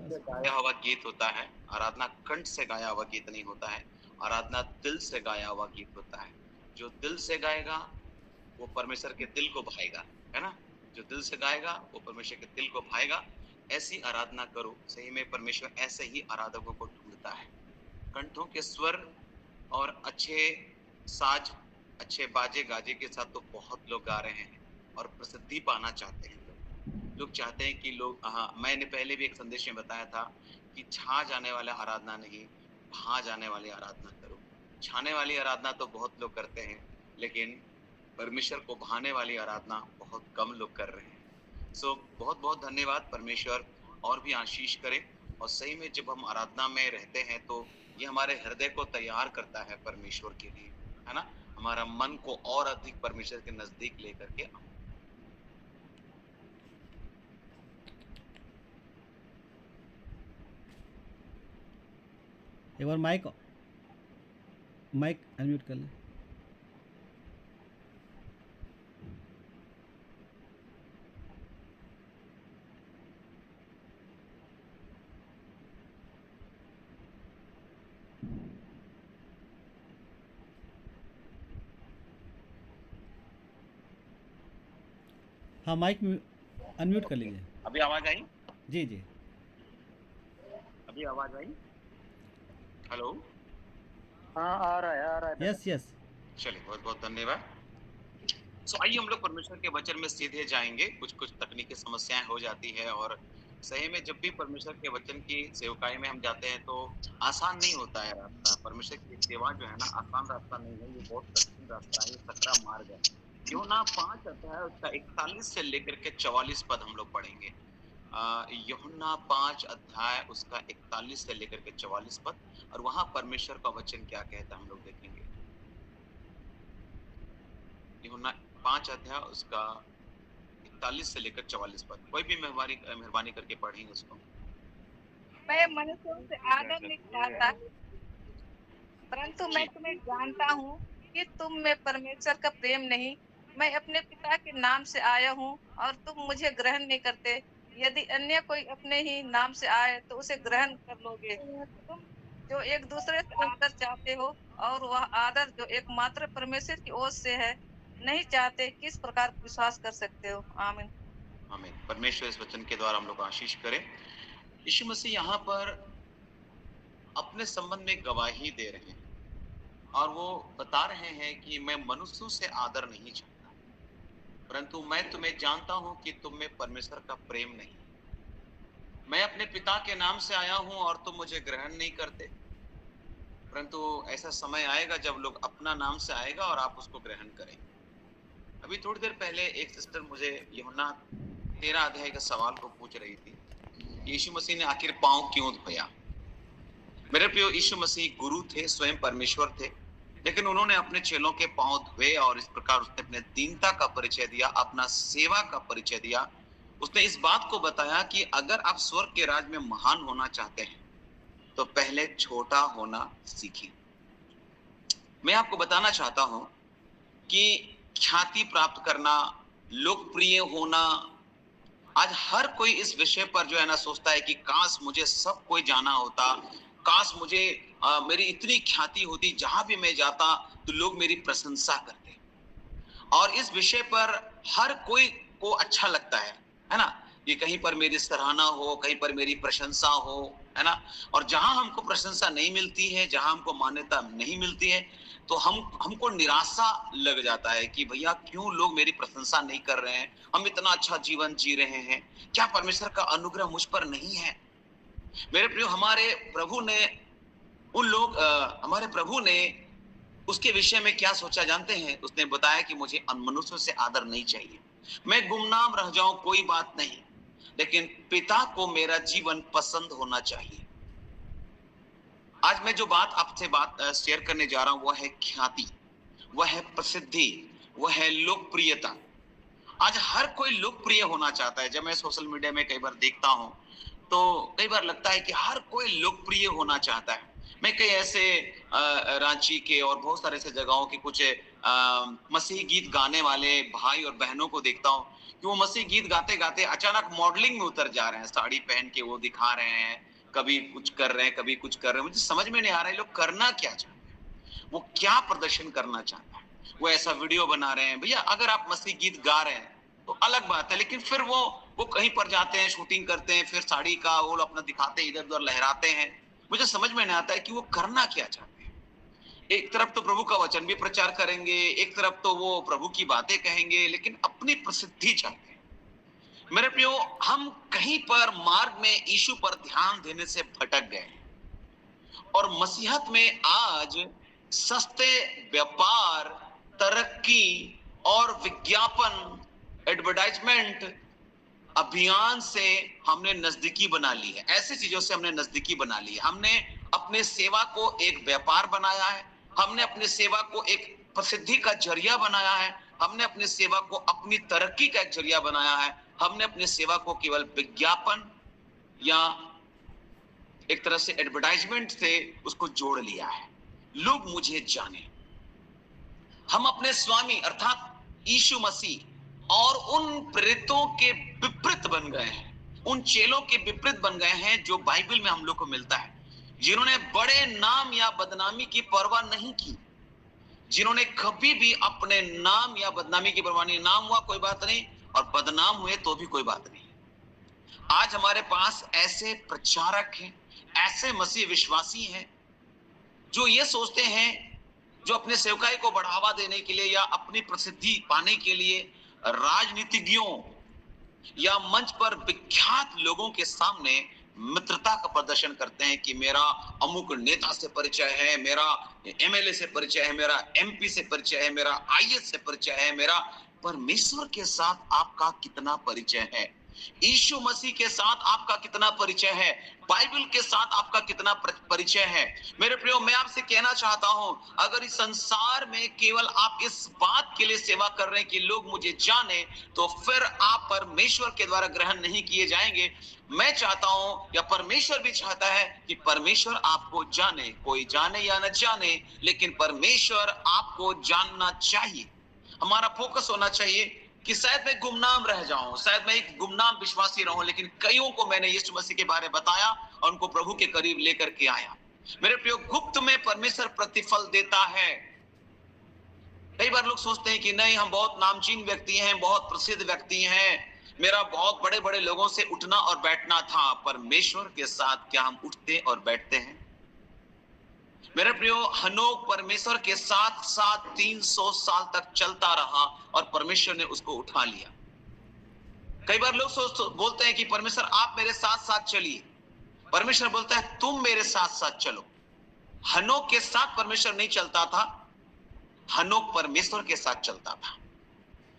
से गाया हुआ गीत होता है, आराधना कंठ से गाया हुआ गीत नहीं होता है, आराधना दिल से गाया हुआ गीत होता है। जो दिल से गाएगा, वो परमेश्वर के दिल को भाएगा, है ना? जो दिल से गाएगा, वो परमेश्वर के दिल को भाएगा। ऐसी आराधना करो, सही में परमेश्वर ऐसे ही आराधकों को ढूँढता है। कंठों के स्वर और अच्छे साज, अच्छे बाजे-गाजे के साथ तो बहुत लोग गा रहे हैं और प्रसिद्धि पाना चाहते हैं लोग। लोग चाहते हैं कि लोग हाँ, मैंने पहले भी एक संदेश में बताया था कि छा जाने वाला आराधना नहीं, भा जाने वाली आराधना करो। छाने वाली आराधना तो बहुत लोग करते हैं, लेकिन परमेश्वर को भाने वाली आराधना बहुत कम लोग कर रहे हैं। सो बहुत-बहुत धन्यवाद। परमेश्वर और भी आशीष करे और सही में जब हम आराधना में रहते हैं तो ये हमारे हृदय को तैयार करता है परमेश्वर के लिए, है ना? हमारा मन को और अधिक परमेश्वर के नज़दीक लेकर के एक बार माइक माइक अनम्यूट कर ले। हाँ, माइक अनम्यूट कर लीजिए। अभी आवाज़ आई? जी जी, अभी आवाज़ आई? हेलो? हाँ, आ रहा है। Yes yes. चलिए, बहुत-बहुत धन्यवाद। सो आइए हम लोग परमेश्वर के वचन में सीधे जाएँगे। कुछ-कुछ तकनीकी समस्याएँ हो जाती है और सही में जब भी परमेश्वर के वचन की सेवकाई में हम जाते हैं तो आसान नहीं होता है रास्ता। परमेश्वर की सेवा जो है ना आसान रास्ता नहीं है, ये बहुत कठिन रास्ता है, ये सकरा मार्ग है। यूहन्ना 5 अध्याय उसका 41 से लेकर के 44 पद हम लोग पढ़ेंगे। यूहन्ना 5 अध्याय उसका 41 से लेकर के 44 पद और वहाँ परमेश्वर का वचन क्या कहता है हम लोग देखेंगे। यूहन्ना 5 अध्याय उसका 41 से लेकर 44 पद। कोई भी मेहरबानी करके पढ़ेंगे उसको। मैं मनुष्यों से आदर नहीं चाहता, परंतु मैं तुम्हें जानता हूँ कि तुम में परमेश्वर का प्रेम नहीं। मैं अपने पिता के नाम से आया हूँ और तुम मुझे ग्रहण नहीं करते। यदि अन्य कोई अपने ही नाम से आए तो उसे ग्रहण कर लोगे। तुम जो एक दूसरे से आदर चाहते हो और वह आदर जो एकमात्र परमेश्वर की ओर से है नहीं चाहते, किस प्रकार विश्वास कर सकते हो? आमीन। आमीन। परमेश्वर इस वचन के द्वारा हम लोग को आशीष करे। यीशु मसीह यहाँ पर अपने संबंध में गवाही दे रहे हैं और वो बता रहे हैं कि मैं मनुष्यों से आदर नहीं चाहता, परंतु मैं तुम्हें जानता हूँ कि तुम में परमेश्वर का प्रेम नहीं। मैं अपने पिता के नाम से आया हूँ और तुम मुझे ग्रहण नहीं करते, परंतु ऐसा समय आएगा जब लोग अपना नाम से आएगा और आप उसको ग्रहण करेंगे। अभी थोड़ी देर पहले एक सिस्टर मुझे यूहन्ना 13 अध्याय के सवाल को पूछ रही थी, यीशु मसीह ने आखिर पांव क्यों धोया? मेरे प्रिय, यीशु मसीह गुरु थे, स्वयं परमेश्वर थे, लेकिन उन्होंने अपने चेलों के पांव धोए और इस प्रकार उसने अपने दीनता का परिचय दिया, अपना सेवा का परिचय दिया। उसने इस बात को बताया कि अगर आप स्वर्ग के राज में महान होना चाहते हैं तो पहले छोटा होना सीखिए। मैं आपको बताना चाहता हूं कि ख्याति प्राप्त करना, लोकप्रिय होना, आज हर कोई इस विषय पर जो है ना सोचता है कि काश मुझे सब कोई जाना होता, काश मुझे मेरी इतनी ख्याति होती, जहां भी मैं जाता तो लोग मेरी प्रशंसा करते। और इस विषय पर हर कोई को अच्छा लगता है ना? ये कहीं पर मेरी सराहना हो, कहीं पर मेरी प्रशंसा हो, है ना? और जहां हमको प्रशंसा नहीं मिलती है, जहां हमको मान्यता नहीं मिलती है, तो हमको निराशा लग जाता है कि भैया क्यों लोग मेरी प्रशंसा नहीं कर रहे हैं? हम इतना अच्छा जीवन जी रहे हैं, क्या परमेश्वर का अनुग्रह मुझ पर नहीं है? मेरे प्रियो, हमारे प्रभु ने उसके विषय में क्या सोचा जानते हैं? उसने बताया कि मुझे मनुष्यों से आदर नहीं चाहिए, मैं गुमनाम रह जाऊं कोई बात नहीं, लेकिन पिता को मेरा जीवन पसंद होना चाहिए। आज मैं जो बात आपसे शेयर करने जा रहा हूं वह है ख्याति, वह है प्रसिद्धि, वह है लोकप्रियता। आज हर कोई लोकप्रिय होना चाहता है। जब मैं सोशल मीडिया में कई बार देखता हूं तो कई बार लगता है कि हर कोई लोकप्रिय होना चाहता है। मैं कई ऐसे रांची के और बहुत सारे ऐसे जगहों की कुछ मसीही गीत गाने वाले भाई और बहनों को देखता हूँ कि वो मसीही गीत गाते गाते अचानक मॉडलिंग में उतर जा रहे हैं, साड़ी पहन के वो दिखा रहे हैं, कभी कुछ कर रहे हैं, कभी कुछ कर रहे हैं। मुझे समझ में नहीं आ रहा है लोग करना क्या चाहते हैं, वो क्या प्रदर्शन करना चाहते हैं। वो ऐसा वीडियो बना रहे हैं। भैया अगर आप मसीही गीत गा रहे हैं तो अलग बात है, लेकिन फिर वो कहीं पर जाते हैं, शूटिंग करते हैं, फिर साड़ी का वो अपना दिखाते हैं, इधर उधर लहराते हैं। मुझे समझ में नहीं आता है कि वो करना क्या चाहते हैं। एक तरफ तो प्रभु का वचन भी प्रचार करेंगे, एक तरफ तो वो प्रभु की बातें कहेंगे, लेकिन अपनी प्रसिद्धि चाहते हैं। मेरे प्रियो, हम कहीं पर मार्ग में यीशु पर ध्यान देने से भटक गए और मसीहत में आज सस्ते व्यापार, तरक्की और विज्ञापन, एडवर्टाइजमेंट अभियान से हमने नजदीकी बना ली है। ऐसी चीजों से हमने नजदीकी बना ली है। हमने अपने सेवा को एक व्यापार बनाया है, हमने अपनी सेवा को एक प्रसिद्धि का जरिया बनाया है, हमने अपनी सेवा को अपनी तरक्की का एक जरिया बनाया है, हमने अपनी सेवा को केवल विज्ञापन या एक तरह से एडवर्टाइजमेंट से उसको जोड़ लिया है। लोग मुझे जाने। हम अपने स्वामी अर्थात यीशु मसीह और उन प्रेरितों के विपरीत बन गए हैं, उन चेलों के विपरीत बन गए हैं जो बाइबल में हम लोग को मिलता है, जिन्होंने बड़े नाम या बदनामी की परवाह नहीं की, जिन्होंने कभी भी अपने नाम या बदनामी की परवाह नहीं। नाम हुआ कोई बात नहीं और बदनाम हुए तो भी कोई बात नहीं। आज हमारे पास ऐसे प्रचारक हैं, ऐसे मसीह विश्वासी हैं जो ये सोचते हैं, जो अपने सेवकाई को बढ़ावा देने के लिए या अपनी प्रसिद्धि पाने के लिए राजनीतिज्ञों या मंच पर विख्यात लोगों के सामने मित्रता का प्रदर्शन करते हैं कि मेरा अमुक नेता से परिचय है, मेरा एमएलए से परिचय है, मेरा एमपी से परिचय है, मेरा आईएएस से परिचय है। मेरा परमेश्वर के साथ आपका कितना परिचय है? यीशु मसीह के साथ आपका कितना परिचय है? बाइबल के साथ आपका कितना परिचय है? मेरे प्रियो, मैं आपसे कहना चाहता हूं, अगर इस संसार में केवल आप इस बात के लिए सेवा कर रहे हैं कि लोग मुझे जाने, तो फिर आप परमेश्वर के द्वारा ग्रहण नहीं किए जाएंगे। मैं चाहता हूं, या परमेश्वर भी चाहता है कि परमेश्वर आपको जाने। कोई जाने या न जाने, लेकिन परमेश्वर आपको जानना चाहिए। हमारा फोकस होना चाहिए कि शायद मैं गुमनाम रह जाऊं, शायद मैं एक गुमनाम विश्वासी रहूं, लेकिन कईयों को मैंने यीशु मसीह के बारे में बताया और उनको प्रभु के करीब लेकर के आया। मेरे प्रियो, गुप्त में परमेश्वर प्रतिफल देता है। कई बार लोग सोचते हैं कि नहीं, हम बहुत नामचीन व्यक्ति हैं, बहुत प्रसिद्ध व्यक्ति हैं, मेरा बहुत बड़े बड़े लोगों से उठना और बैठना था। परमेश्वर के साथ क्या हम उठते और बैठते हैं? मेरे प्रियो, हनोक परमेश्वर के साथ साथ 300 साल तक चलता रहा और परमेश्वर ने उसको उठा लिया। कई बार लोग बोलते हैं कि परमेश्वर आप मेरे साथ साथ चलिए। परमेश्वर बोलता है तुम मेरे साथ साथ चलो। हनोक के साथ परमेश्वर नहीं चलता था, हनोक परमेश्वर के साथ चलता था।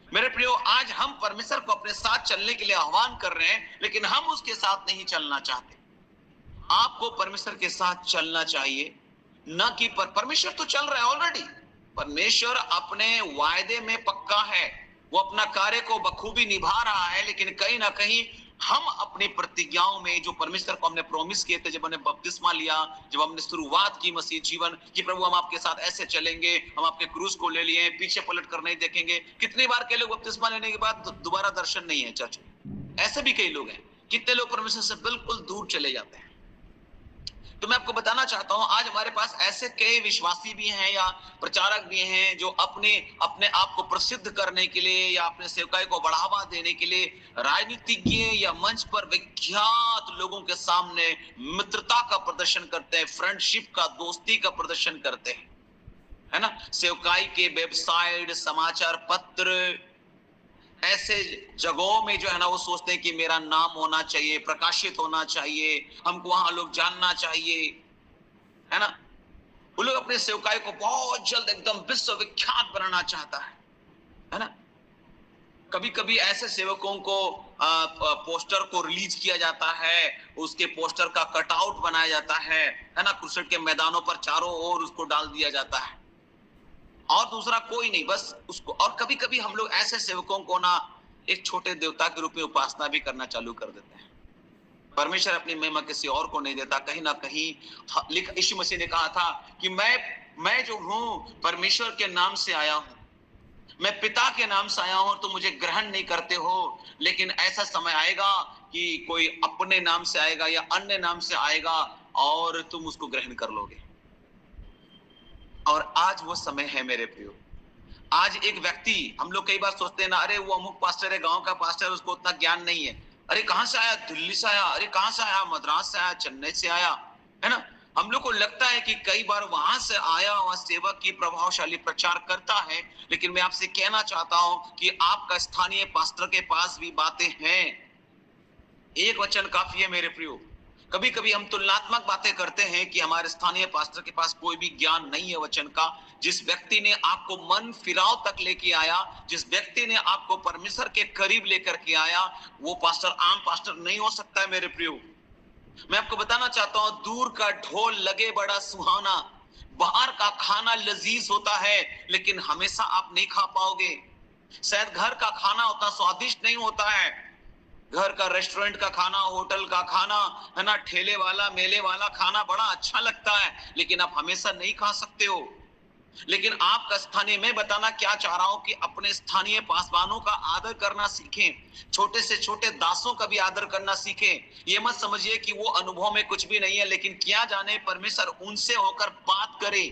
मेरे प्रियो, आज हम परमेश्वर को अपने साथ चलने के लिए आह्वान कर रहे हैं, लेकिन हम उसके साथ नहीं चलना चाहते। आपको परमेश्वर के साथ चलना चाहिए, ना कि परमेश्वर तो चल रहा है ऑलरेडी। परमेश्वर अपने वायदे में पक्का है, वो अपना कार्य को बखूबी निभा रहा है, लेकिन कहीं ना कहीं हम अपनी प्रतिज्ञाओं में जो परमेश्वर को हमने प्रॉमिस किए थे, जब हमने बपतिस्मा लिया, जब हमने शुरुआत की मसीह जीवन कि प्रभु हम आपके साथ ऐसे चलेंगे, हम आपके क्रूज को ले लिए, पीछे पलट कर नहीं देखेंगे। कितनी बार के लोग बपतिस्मा लेने के बाद दोबारा दर्शन नहीं है चर्च में? ऐसे भी कई लोग हैं। कितने लोग परमेश्वर से बिल्कुल दूर चले जाते हैं। तो मैं आपको बताना चाहता हूं, आज हमारे पास ऐसे कई विश्वासी भी हैं या प्रचारक भी हैं जो अपने आप को प्रसिद्ध करने के लिए या अपने सेवकाई को बढ़ावा देने के लिए राजनीतिज्ञ या मंच पर विख्यात लोगों के सामने मित्रता का प्रदर्शन करते हैं, फ्रेंडशिप का, दोस्ती का प्रदर्शन करते हैं, है ना। सेवकाई के वेबसाइट, समाचार पत्र, ऐसे जगहों में जो है ना, वो सोचते हैं कि मेरा नाम होना चाहिए, प्रकाशित होना चाहिए, हमको वहां लोग जानना चाहिए, है ना। वो लोग अपने सेवकाई को बहुत जल्द एकदम विश्वविख्यात बनाना चाहता है ना। कभी कभी ऐसे सेवकों को पोस्टर को रिलीज किया जाता है, उसके पोस्टर का कटआउट बनाया जाता है ना, क्रूसेड के मैदानों पर चारों ओर उसको डाल दिया जाता है, और दूसरा कोई नहीं, बस उसको। और कभी कभी हम लोग ऐसे सेवकों को ना एक छोटे देवता के रूप में उपासना भी करना चालू कर देते हैं। परमेश्वर अपनी महिमा किसी और को नहीं देता। कहीं ना कहीं यीशु मसीह ने कहा था कि मैं मैं जो हूं परमेश्वर के नाम से आया हूं, मैं पिता के नाम से आया हूं, तो मुझे ग्रहण नहीं करते हो। लेकिन ऐसा समय आएगा कि कोई अपने नाम से आएगा या अन्य नाम से आएगा और तुम उसको ग्रहण कर लोगे। और आज वो समय है मेरे प्रियो। आज एक व्यक्ति, हम लोग कई बार सोचते हैं ना, अरे वो अमुक पास्टर है, गांव का पास्टर, उसको उतना ज्ञान नहीं है। अरे कहां से आया? दिल्ली से आया। अरे कहां से आया? मद्रास से आया, चेन्नई से आया, है ना। हम लोग को लगता है कि कई बार वहां से आया हुआ सेवक की प्रभावशाली प्रचार करता है। लेकिन मैं आपसे कहना चाहता हूं कि आपका स्थानीय पास्टर के पास भी बातें हैं। एक वचन काफी है मेरे प्रियो। कभी कभी हम तुलनात्मक बातें करते हैं कि हमारे स्थानीय पास्टर के पास कोई भी ज्ञान नहीं है वचन का। जिस व्यक्ति ने आपको मन फिराव तक लेके आया, जिस व्यक्ति ने आपको परमेश्वर के करीब लेकर के आया, वो पास्टर आम पास्टर नहीं हो सकता है मेरे प्रियो। मैं आपको बताना चाहता हूं, दूर का ढोल लगे बड़ा सुहाना, बाहर का खाना लजीज होता है, लेकिन हमेशा आप नहीं खा पाओगे। शायद घर का खाना उतना स्वादिष्ट नहीं होता है। घर का, रेस्टोरेंट का खाना, होटल का खाना, है ना, ठेले वाला, मेले वाला खाना बड़ा अच्छा लगता है, लेकिन आप हमेशा नहीं खा सकते हो। लेकिन आपका स्थानीय, मैं बताना क्या चाह रहा हूं कि अपने स्थानीय पासवानों का आदर करना सीखें। छोटे से छोटे दासों का भी आदर करना सीखें। ये मत समझिए कि वो अनुभव में कुछ भी नहीं है, लेकिन क्या जाने परमेश्वर उनसे होकर बात करे,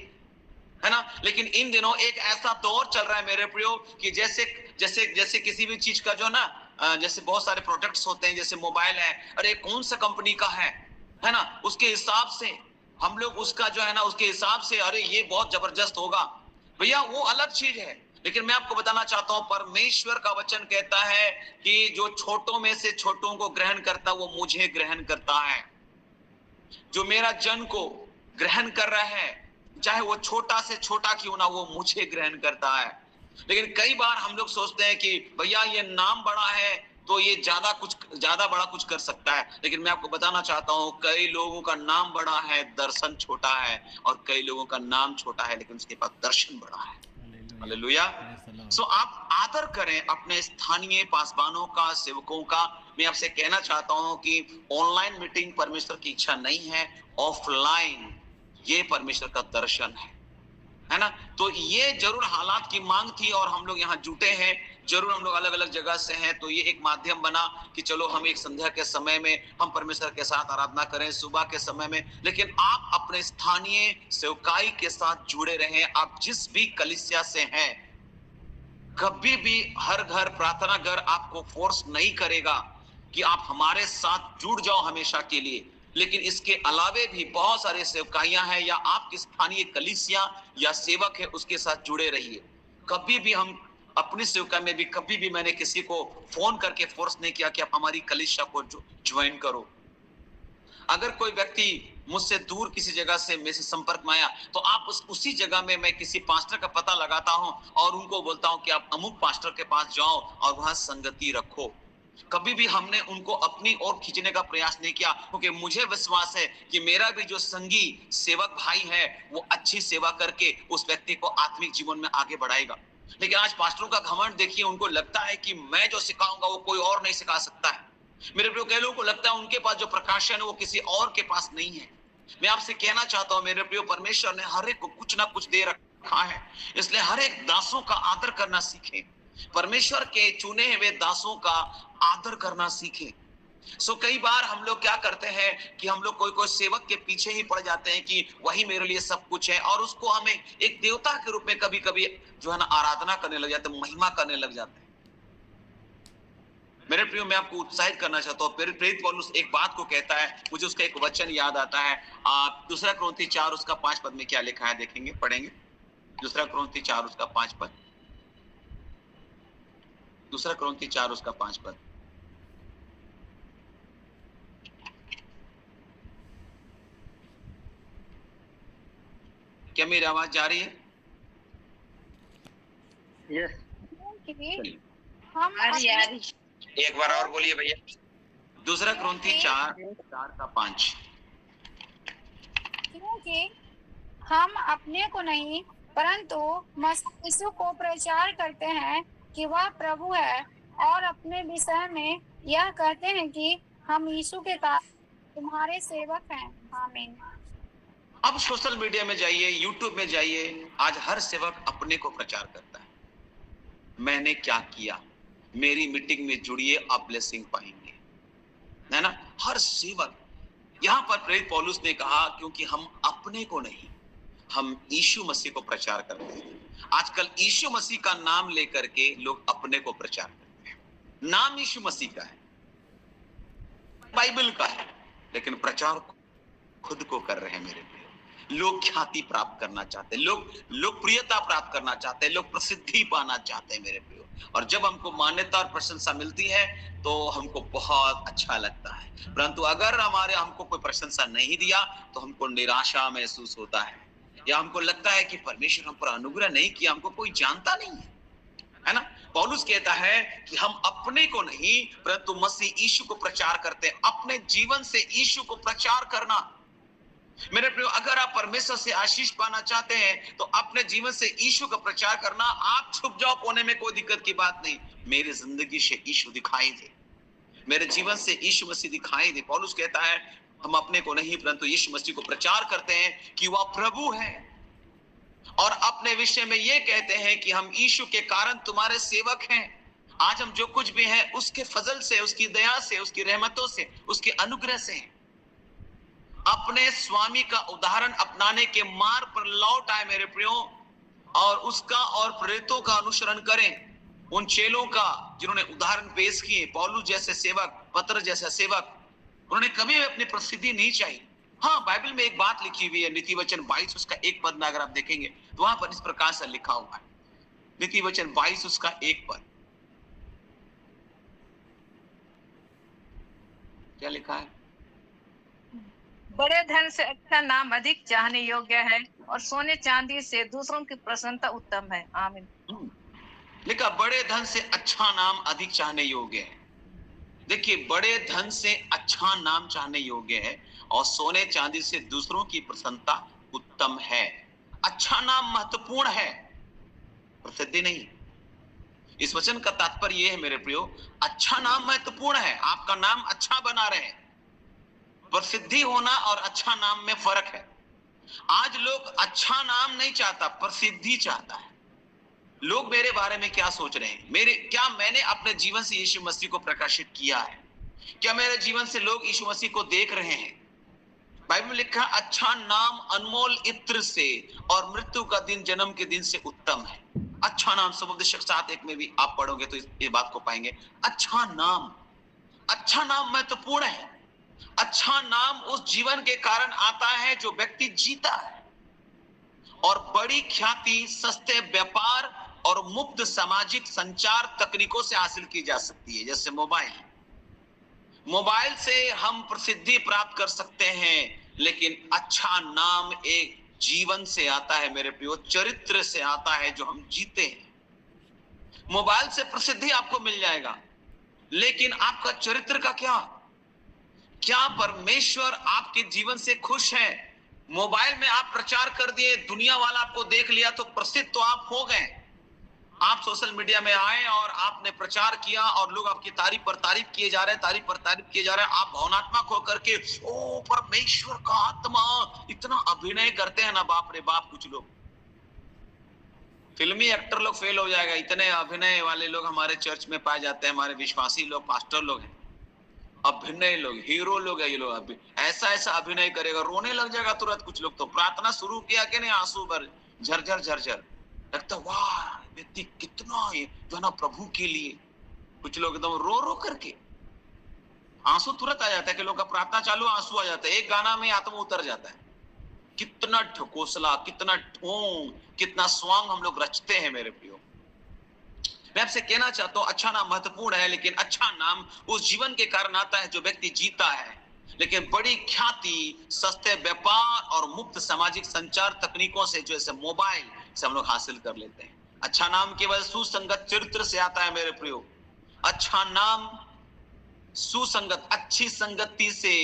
है ना। लेकिन इन दिनों एक ऐसा दौर चल रहा है मेरे प्रियो कि जैसे जैसे जैसे किसी भी चीज का जो ना, जैसे बहुत सारे प्रोडक्ट्स होते हैं, जैसे मोबाइल है, अरे कौन सा कंपनी का है ना, उसके हिसाब से हम लोग उसका जो है ना, उसके हिसाब से, अरे ये बहुत जबरदस्त होगा। भैया वो अलग चीज है। लेकिन मैं आपको बताना चाहता हूं, परमेश्वर का वचन कहता है कि जो छोटों में से छोटों को ग्रहण करता, वो मुझे ग्रहण करता है। जो मेरा जन को ग्रहण कर रहा है, चाहे वो छोटा से छोटा क्यों ना, वो मुझे ग्रहण करता है। लेकिन कई बार हम लोग सोचते हैं कि भैया ये नाम बड़ा है तो ये ज्यादा बड़ा कुछ कर सकता है। लेकिन मैं आपको बताना चाहता हूं, कई लोगों का नाम बड़ा है, दर्शन छोटा है, और कई लोगों का नाम छोटा है लेकिन उसके पास दर्शन बड़ा है। हालेलुया। सो आप आदर करें अपने स्थानीय पासवानों का, सेवकों का। मैं आपसे कहना चाहता हूं कि ऑनलाइन मीटिंग परमेश्वर की इच्छा नहीं है, ऑफलाइन ये परमेश्वर का दर्शन है ना। तो ये जरूर हालात की मांग थी और हम लोग यहाँ जुटे हैं। जरूर हम लोग अलग अलग जगह से हैं, तो ये एक माध्यम बना कि चलो हम एक संध्या के समय में हम परमेश्वर के साथ आराधना करें, सुबह के समय में। लेकिन आप अपने स्थानीय सेवकाई के साथ जुड़े रहें। आप जिस भी कलीसिया से हैं, कभी भी हर घर, प्रार्थना घर आपको फोर्स नहीं करेगा कि आप हमारे साथ जुड़ जाओ हमेशा के लिए। लेकिन इसके अलावे भी बहुत सारे सेवकाइयां हैं, या आपकी स्थानीय कलीसिया या सेवक है, उसके साथ जुड़े रहिए। कभी भी हम अपनी सेवकाई में भी, कभी भी मैंने किसी को फोन करके फोर्स नहीं किया कि आप हमारी कलीसिया को ज्वाइन करो। अगर कोई व्यक्ति मुझसे दूर किसी जगह से मेरे से संपर्क में आया, तो आप उसी जगह में मैं किसी पास्टर का पता लगाता हूं और उनको बोलता हूं कि आप अमुक पास्टर के पास जाओ और वहां संगति रखो। कभी भी हमने उनको अपनी ओर खींचने का प्रयास नहीं किया, क्योंकि मुझे विश्वास है कि मेरा भी जो संगी सेवक भाई है, वो अच्छी सेवा करके उस व्यक्ति को आत्मिक जीवन में आगे बढ़ाएगा। लेकिन आज पास्टरों का घमंड देखिए, उनको लगता है कि मैं जो सिखाऊंगा वो कोई और नहीं सिखा सकता है। मेरे प्रियो, कई लोगों को लगता है उनके पास जो प्रकाशन है वो किसी और के पास नहीं है। मैं आपसे कहना चाहता हूं मेरे प्रियो, परमेश्वर ने हर एक को कुछ ना कुछ दे रखा है, इसलिए हर एक दासों का आदर करना सीखें। परमेश्वर के चुने हुए दासों का आदर करना सीखें। सो कई बार हम लोग क्या करते हैं कि हम लोग कोई सेवक के पीछे ही पड़ जाते हैं कि वही मेरे लिए सब कुछ है, और उसको हमें एक देवता के रूप में कभी कभी जो है ना आराधना करने लग जाते हैं, महिमा करने लग जाते हैं। मेरे प्रियो, मैं आपको उत्साहित करना चाहता हूँ। प्रेरित पौलुस एक बात को कहता है, मुझे उसका एक वचन याद आता है। आप 2 कुरिन्थी 4 उसका 5 पद में क्या लिखा है देखेंगे, पढ़ेंगे। 2 कुरिन्थी 4 उसका 5 पद। 2 कुरिन्थी 4 उसका 5 पद। क्या मेरी आवाज जा रही है? यस। हम एक बार और बोलिए भैया। 2 कुरिन्थी 4 का 5। क्योंकि हम अपने को नहीं परंतु मसीह यीशु को प्रचार करते हैं कि वह प्रभु है, और अपने विषय में यह कहते हैं कि हम यीशु के कारण तुम्हारे सेवक हैं। आमीन। अब सोशल मीडिया में जाइए, यूट्यूब में जाइए, आज हर सेवक अपने को प्रचार करता है। मैंने क्या किया, मेरी मीटिंग में जुड़िए, आप ब्लेसिंग पाएंगे, है ना। हर सेवक, यहां पर प्रेरित पौलुस ने कहा क्योंकि हम अपने को नहीं, हम यीशु मसीह को प्रचार करते हैं। आजकल यीशु मसीह का नाम लेकर के लोग अपने को प्रचार करते हैं। नाम यीशु मसीह का है, बाइबल का है, लेकिन प्रचार खुद को कर रहे हैं मेरे प्रिय। लोग ख्याति प्राप्त करना चाहते हैं, लोग लोकप्रियता प्राप्त करना चाहते हैं, लोग प्रसिद्धि पाना चाहते हैं मेरे प्रिय। और जब हमको मान्यता और प्रशंसा मिलती है तो हमको बहुत अच्छा लगता है, परंतु अगर हमको कोई प्रशंसा नहीं दिया तो हमको निराशा महसूस होता है, या हमको लगता है कि परमेश्वर हम पर अनुग्रह नहीं किया, हमको कोई जानता नहीं है ना। पौलुस कहता है कि हम अपने को नहीं परंतु मसीह यीशु को प्रचार करते हैं। अपने जीवन से यीशु को प्रचार करना मेरे प्रियो, अगर आप परमेश्वर से आशीष पाना चाहते हैं तो अपने जीवन से यीशु का प्रचार करना। आप छुप जाओ कोने में, कोई दिक्कत की बात नहीं। मेरी जिंदगी से यीशु दिखाई दे, मेरे जीवन से यीशु मसीह दिखाई दे। पौलुस कहता है हम अपने को नहीं परंतु यीशु मसीह को प्रचार करते हैं कि वह प्रभु है, और अपने विषय में यह कहते हैं कि हम यीशु के कारण तुम्हारे सेवक हैं। आज हम जो कुछ भी हैं उसके फजल से, उसकी दया से, उसकी रहमतों से, उसके अनुग्रह से हैं। अपने स्वामी का उदाहरण अपनाने के मार्ग पर लौट आए मेरे प्रियो, और उसका और प्रेरितों का अनुसरण करें, उन चेलों का जिन्होंने उदाहरण पेश किए। पौलुस जैसे सेवक, पतरस जैसा सेवक, उन्होंने कभी भी अपनी प्रसिद्धि नहीं चाहिए। हाँ, बाइबल में एक बात लिखी हुई है, नीति वचन 22 उसका 1 पद में अगर आप देखेंगे तो वहां पर इस प्रकार से लिखा हुआ है, नीति वचन 22 उसका 1 पद, क्या लिखा है? बड़े धन से अच्छा नाम अधिक चाहने योग्य है, और सोने चांदी से दूसरों की प्रसन्नता उत्तम है। आमीन। लिखा बड़े धन से अच्छा नाम अधिक चाहने योग्य है। देखिए, बड़े धन से अच्छा नाम चाहने योग्य है और सोने चांदी से दूसरों की प्रसन्नता उत्तम है। अच्छा नाम महत्वपूर्ण है, प्रसिद्धि नहीं। इस वचन का तात्पर्य यह है मेरे प्रियो, अच्छा नाम महत्वपूर्ण है, आपका नाम अच्छा बना रहे। प्रसिद्धि होना और अच्छा नाम में फर्क है। आज लोग अच्छा नाम नहीं चाहता, प्रसिद्धि चाहता है। लोग मेरे बारे में क्या सोच रहे हैं, क्या मैंने अपने जीवन से यीशु मसीह को प्रकाशित किया है, क्या मेरे जीवन से लोग यीशु मसीह को देख रहे हैं। बाइबल में लिखा, अच्छा नाम अनमोल इत्र से और मृत्यु का दिन जन्म के दिन से उत्तम है। अच्छा नाम, सबोपदेशक 7:1 में भी आप पढ़ोगे तो इस बात को पाएंगे। अच्छा नाम महत्वपूर्ण है। अच्छा नाम उस जीवन के कारण आता है जो व्यक्ति जीता है, और बड़ी ख्याति सस्ते व्यापार और मुफ्त सामाजिक संचार तकनीकों से हासिल की जा सकती है। जैसे मोबाइल से हम प्रसिद्धि प्राप्त कर सकते हैं, लेकिन अच्छा नाम एक जीवन से आता है मेरे प्रियो, चरित्र से आता है जो हम जीते हैं। मोबाइल से प्रसिद्धि आपको मिल जाएगा, लेकिन आपका चरित्र का क्या परमेश्वर आपके जीवन से खुश है? मोबाइल में आप प्रचार कर दिए, दुनिया वाला आपको देख लिया तो प्रसिद्ध तो आप हो गए। आप सोशल मीडिया में आए और आपने प्रचार किया और लोग आपकी तारीफ पर तारीफ किए जा रहे हैं, आप भावनात्मक होकर के ओ परमेश्वर का आत्मा, इतना अभिनय करते हैं ना, बाप रे बाप। कुछ लोग फिल्मी एक्टर लोग फेल हो जाएगा, इतने अभिनय वाले लोग हमारे चर्च में पाए जाते हैं। हमारे विश्वासी लोग, पास्टर लोग हैं, अभिनय लोग, हीरो लोग है ये लोग। ऐसा अभिनय करेगा, रोने लग जाएगा तुरंत। कुछ लोग तो प्रार्थना शुरू किया कि नहीं, आंसू भर झरझर लगता, वाह व्यक्ति कितना जो ना प्रभु के लिए। कुछ लोग एकदम रो करके आंसू तुरंत आ जाता है कि लोग का प्रार्थना चालू, आंसू आ जाता है, एक गाना में आत्मा उतर जाता है। कितना ढकोसला, कितना ढोंग, कितना स्वांग हम लोग रचते हैं मेरे प्रियो। मैं आपसे कहना चाहता हूं, अच्छा नाम महत्वपूर्ण है, लेकिन अच्छा नाम उस जीवन के कारण आता है जो व्यक्ति जीता है। लेकिन बड़ी ख्याति सस्ते व्यापार और मुफ्त सामाजिक संचार तकनीकों से, जैसे मोबाइल से, हम लोग हासिल कर लेते हैं। अच्छा नाम केवल सुसंगत चरित्र से आता है मेरे प्रियो। अच्छा नाम सुसंगत, अच्छी संगति से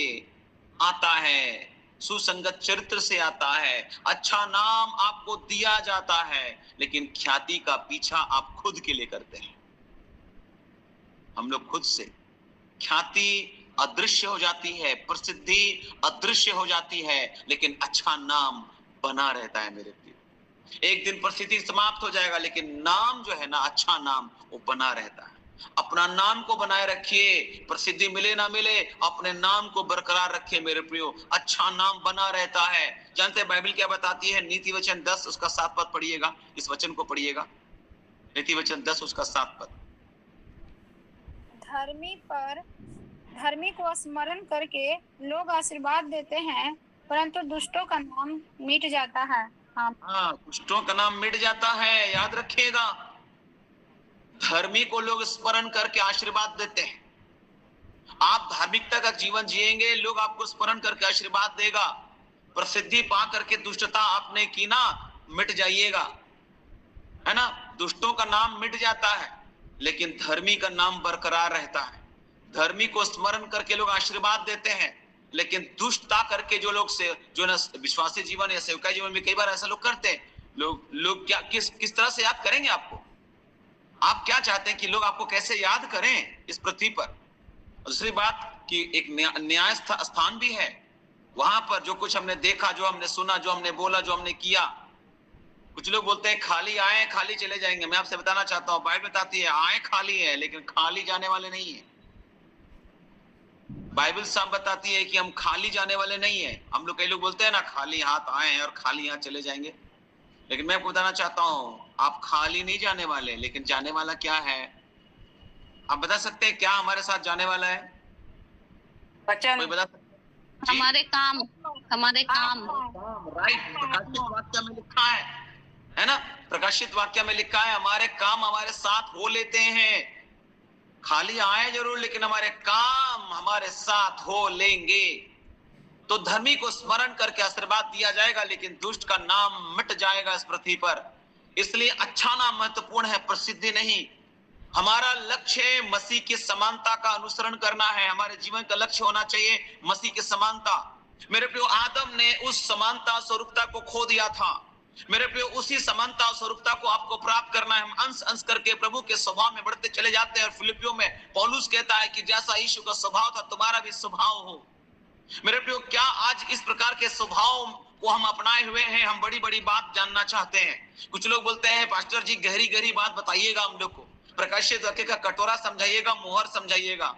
आता है, सुसंगत चरित्र से आता है। अच्छा नाम आपको दिया जाता है, लेकिन ख्याति का पीछा आप खुद के लिए करते हैं। हम लोग खुद से ख्याति अदृश्य हो जाती है, प्रसिद्धि अदृश्य हो जाती है, लेकिन अच्छा नाम बना रहता है मेरे प्रिय। एक दिन प्रसिद्धि समाप्त हो जाएगा, लेकिन नाम जो है ना, अच्छा नाम, वो बना रहता है। अपना नाम को बनाए रखिए, प्रसिद्धि मिले ना मिले, अपने नाम को बरकरार रखिए मेरे प्रियो। अच्छा नाम बना रहता है। जानते हैं बाइबल क्या बताती है? नीति वचन 10 उसका 7 पद पढ़िएगा, इस वचन को पढ़िएगा। नीति वचन 10 उसका 7 पद। धर्मी को स्मरण करके लोग आशीर्वाद देते हैं, परंतु दुष्टों का नाम मिट जाता है। हाँ, दुष्टों का नाम मिट जाता है, याद रखिएगा। धर्मी को लोग स्मरण करके आशीर्वाद देते हैं। आप धार्मिकता का जीवन जिएंगे, लोग आपको स्मरण करके आशीर्वाद देगा। प्रसिद्धि पा करके दुष्टता आपने की ना, मिट जाइएगा, है ना। दुष्टों का नाम मिट जाता है, लेकिन धर्मी का नाम बरकरार रहता है। धर्मी को स्मरण करके लोग आशीर्वाद देते हैं, लेकिन दुष्टता करके जो लोग से जो ना विश्वासी जीवन या सेवकाई जीवन में कई बार ऐसा लोग करते हैं। लोग क्या किस तरह से याद करेंगे आपको? आप क्या चाहते हैं कि लोग आपको कैसे याद करें इस पृथ्वी पर? दूसरी बात कि एक न्याय स्थान भी है। वहां पर जो कुछ हमने देखा, जो हमने सुना, जो हमने बोला, जो हमने किया, कुछ लोग बोलते हैं खाली आए खाली चले जाएंगे। मैं आपसे बताना चाहता हूं, बाइबल बताती है आए खाली है, लेकिन खाली जाने वाले नहीं है। बाइबल साफ बताती है कि हम खाली जाने वाले नहीं है। हम लोग, कई लोग बोलते हैं ना खाली हाथ आए हैं और खाली हाथ चले जाएंगे, लेकिन मैं आपको बताना चाहता हूं, आप खाली नहीं जाने वाले, लेकिन जाने वाला क्या है? आप बता सकते हैं क्या हमारे साथ जाने वाला है? वचन, कोई बता सकता है? हमारे काम, हमारे काम। राइट, प्रकाशित वाक्य में लिखा है ना। प्रकाशित वाक्य में लिखा है हमारे काम हमारे साथ हो लेते हैं। खाली आए जरूर, लेकिन हमारे काम हमारे साथ हो लेंगे। तो धर्मी को स्मरण करके आशीर्वाद दिया जाएगा, लेकिन दुष्ट का नाम मिट जाएगा इस पृथ्वी पर। इसलिए अच्छा नाम महत्वपूर्ण है, प्रसिद्धि नहीं। हमारा लक्ष्य मसीह की समानता का अनुसरण करना है। हमारे जीवन का लक्ष्य होना चाहिए मसीह की समानता। मेरे प्रियो, आदम ने उस समानता स्वरूपता को खो दिया था। मेरे प्रियो, उसी समानता स्वरूपता को आपको प्राप्त करना है। हम अंश अंश करके प्रभु के स्वभाव में बढ़ते चले जाते हैं। और फिलिपियों में पौलुस कहता है कि जैसा यीशु का स्वभाव था, तुम्हारा भी स्वभाव हो। मेरे प्रियो, क्या आज इस प्रकार के स्वभाव को हम अपनाए हुए हैं? हम बड़ी बड़ी बात जानना चाहते हैं। कुछ लोग बोलते हैं पास्टर जी गहरी गहरी बात बताइएगा हम लोग को, प्रकाशित वाक्य का कटोरा समझाइएगा, मोहर समझाइएगा,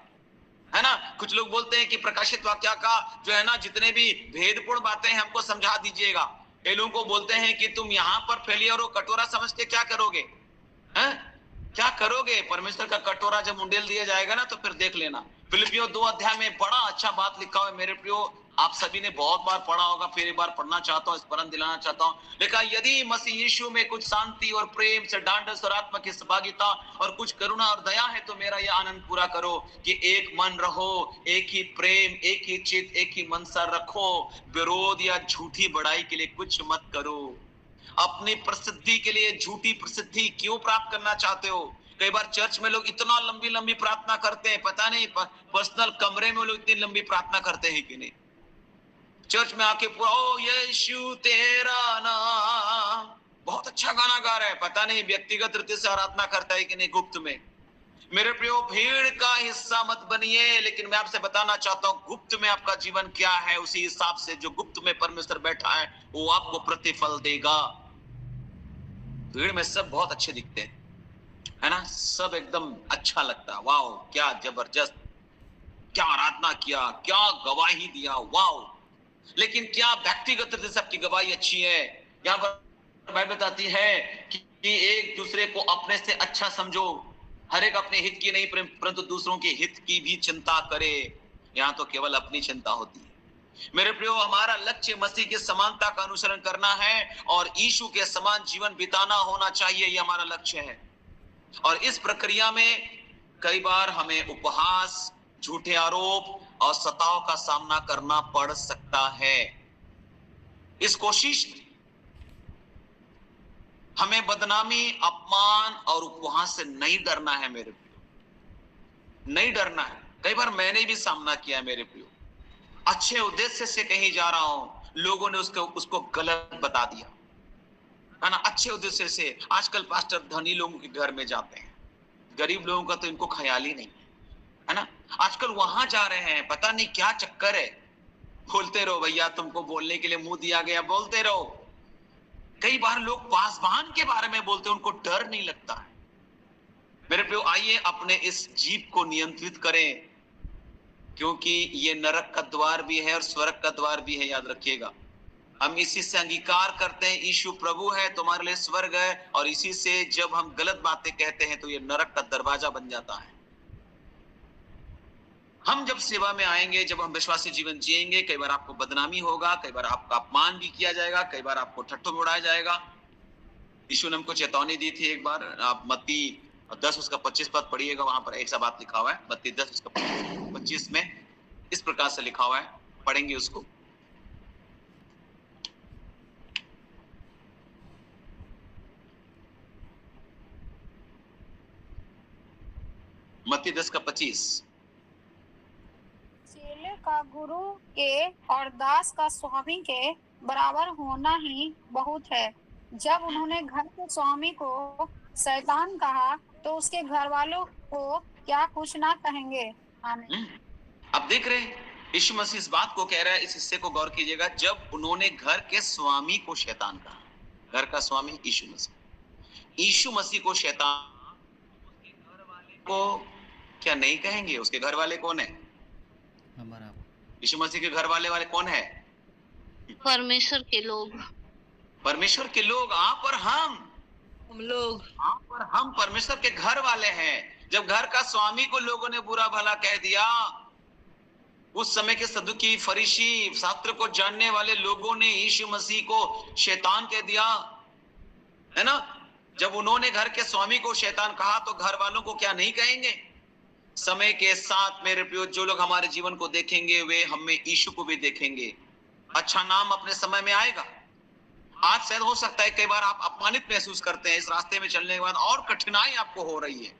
है ना। कुछ लोग बोलते हैं कि प्रकाशित वाक्य का जो है ना, जितने भी भेदपूर्ण बातें हैं हमको समझा दीजिएगा। कई लोगों को बोलते हैं कि तुम यहाँ पर फेलियर हो, कटोरा समझ के क्या करोगे? हैं? क्या करोगे? परमेश्वर का कटोरा जब मुंडेल दिया जाएगा ना, तो फिर देख लेना। फिलिपियों 2 अध्याय में बड़ा अच्छा बात लिखा हुआ है मेरे प्रियो। आप सभी ने बहुत बार पढ़ा होगा, फिर एक बार पढ़ना चाहता हूं, स्मरण दिलाना चाहता हूं। लिखा, यदि मसीह यीशु में कुछ शांति और प्रेम से ढांढस और आत्मा की सहभागिता और कुछ करुणा और दया है, तो मेरा यह आनंद पूरा करो कि एक मन रहो, एक ही प्रेम, एक ही चित्त, एक ही मनसा रखो। विरोध या झूठी बड़ाई के लिए कुछ मत करो। अपनी प्रसिद्धि के लिए झूठी प्रसिद्धि क्यों प्राप्त करना चाहते हो? कई बार चर्च में लोग इतना लंबी लंबी प्रार्थना करते हैं, पता नहीं पर्सनल कमरे में लोग इतनी लंबी प्रार्थना करते हैं कि नहीं। चर्च में आके पूरा ओ यीशु तेरा नाम, बहुत अच्छा गाना गा रहा है, पता नहीं व्यक्तिगत रीति से आराधना करता है कि नहीं गुप्त में। मेरे प्रियो, भीड़ का हिस्सा मत बनिए, लेकिन मैं आपसे बताना चाहता हूं गुप्त में आपका जीवन क्या है, उसी हिसाब से जो गुप्त में परमेश्वर बैठा है वो आपको प्रतिफल देगा। भीड़ में सब बहुत अच्छे दिखते हैं, है ना, सब एकदम अच्छा लगता है, वाओ क्या जबरदस्त, क्या आराधना किया, क्या गवाही दिया, वाओ। लेकिन क्या व्यक्तिगत रीति से आपकी गवाही अच्छी है? यहाँ पर बाइबल बताती है कि एक दूसरे को अपने से अच्छा समझो, हर एक अपने हित की नहीं परंतु दूसरों के हित की भी चिंता करे। यहाँ तो केवल अपनी चिंता होती है। मेरे प्रियो, हमारा लक्ष्य मसीह की समानता का अनुसरण करना है और यीशु के समान जीवन बिताना होना चाहिए, ये हमारा लक्ष्य है। और इस प्रक्रिया में कई बार हमें उपहास, झूठे आरोप और सताव का सामना करना पड़ सकता है। इस कोशिश में हमें बदनामी, अपमान और उपहास से नहीं डरना है मेरे प्रियो, नहीं डरना है। कई बार मैंने भी सामना किया है मेरे प्रियो, अच्छे उद्देश्य से कहीं जा रहा हूं, लोगों ने उसको गलत बता दिया, है ना, अच्छे उद्देश्य से। आजकल पास्टर धनी लोगों के घर में जाते हैं, गरीब लोगों का तो इनको ख्याल ही नहीं है ना। आजकल वहां जा रहे हैं, पता नहीं क्या चक्कर है। बोलते रहो भैया, तुमको बोलने के लिए मुंह दिया गया, बोलते रहो। कई बार लोग पासवान के बारे में बोलते हैं, उनको डर नहीं लगता है। मेरे प्रियो, आइए अपने इस जीभ को नियंत्रित करें, क्योंकि ये नरक का द्वार भी है और स्वर्ग का द्वार भी है, याद रखिएगा। हम इसी से अंगीकार करते हैं यीशु प्रभु है, तुम्हारे लिए स्वर्ग है, और इसी से जब हम गलत बातें कहते हैं तो ये नरक का दरवाजा बन जाता है। हम जब सेवा में आएंगे, जब हम विश्वासी जीवन जिएंगे, कई बार आपको बदनामी होगा, कई बार आपका अपमान भी किया जाएगा, कई बार आपको ठट्ठों में उड़ाया जाएगा। यीशु ने हमको चेतावनी दी थी एक बार, आप मत्ती 10 उसका 25 पद पढ़िएगा, वहां पर एक सा बात लिखा हुआ है। मत्ती 10 उसका 25 में इस प्रकार से लिखा हुआ है, पढ़ेंगे उसको। मत्ती 10 का 25। चेले का गुरु के और दास का स्वामी के बराबर होना ही बहुत है। जब उन्होंने घर के स्वामी को शैतान कहा तो उसके घर वालों को क्या कुछ ना कहेंगे। आमीन। अब देख रहे हैं, यीशु मसीह इस बात को कह रहा है, इस हिस्से को गौर कीजिएगा। जब उन्होंने घर के स्वामी को शैतान कहा, घर का स्वामी यीशु मसीह, यीशु मसीह को शैतान, घर वाले को क्या नहीं कहेंगे? उसके घर वाले कौन है? हमारा यीशु मसीह के घर वाले कौन है? परमेश्वर के लोग, परमेश्वर के लोग। आप और हम लोग, आप और हम परमेश्वर के घर वाले हैं। जब घर का स्वामी को लोगों ने बुरा भला कह दिया, उस समय के सदुकी, फरीसी, शास्त्र को जानने वाले लोगों ने यीशु मसीह को शैतान कह दिया, है ना। जब उन्होंने घर के स्वामी को शैतान कहा तो घर वालों को क्या नहीं कहेंगे? समय के साथ मेरे प्रियो, जो लोग हमारे जीवन को देखेंगे वे हमें यीशु को भी देखेंगे। अच्छा नाम अपने समय में आएगा। आज शायद हो सकता है कई बार आप अपमानित महसूस करते हैं, इस रास्ते में चलने के बाद और कठिनाई आपको हो रही है।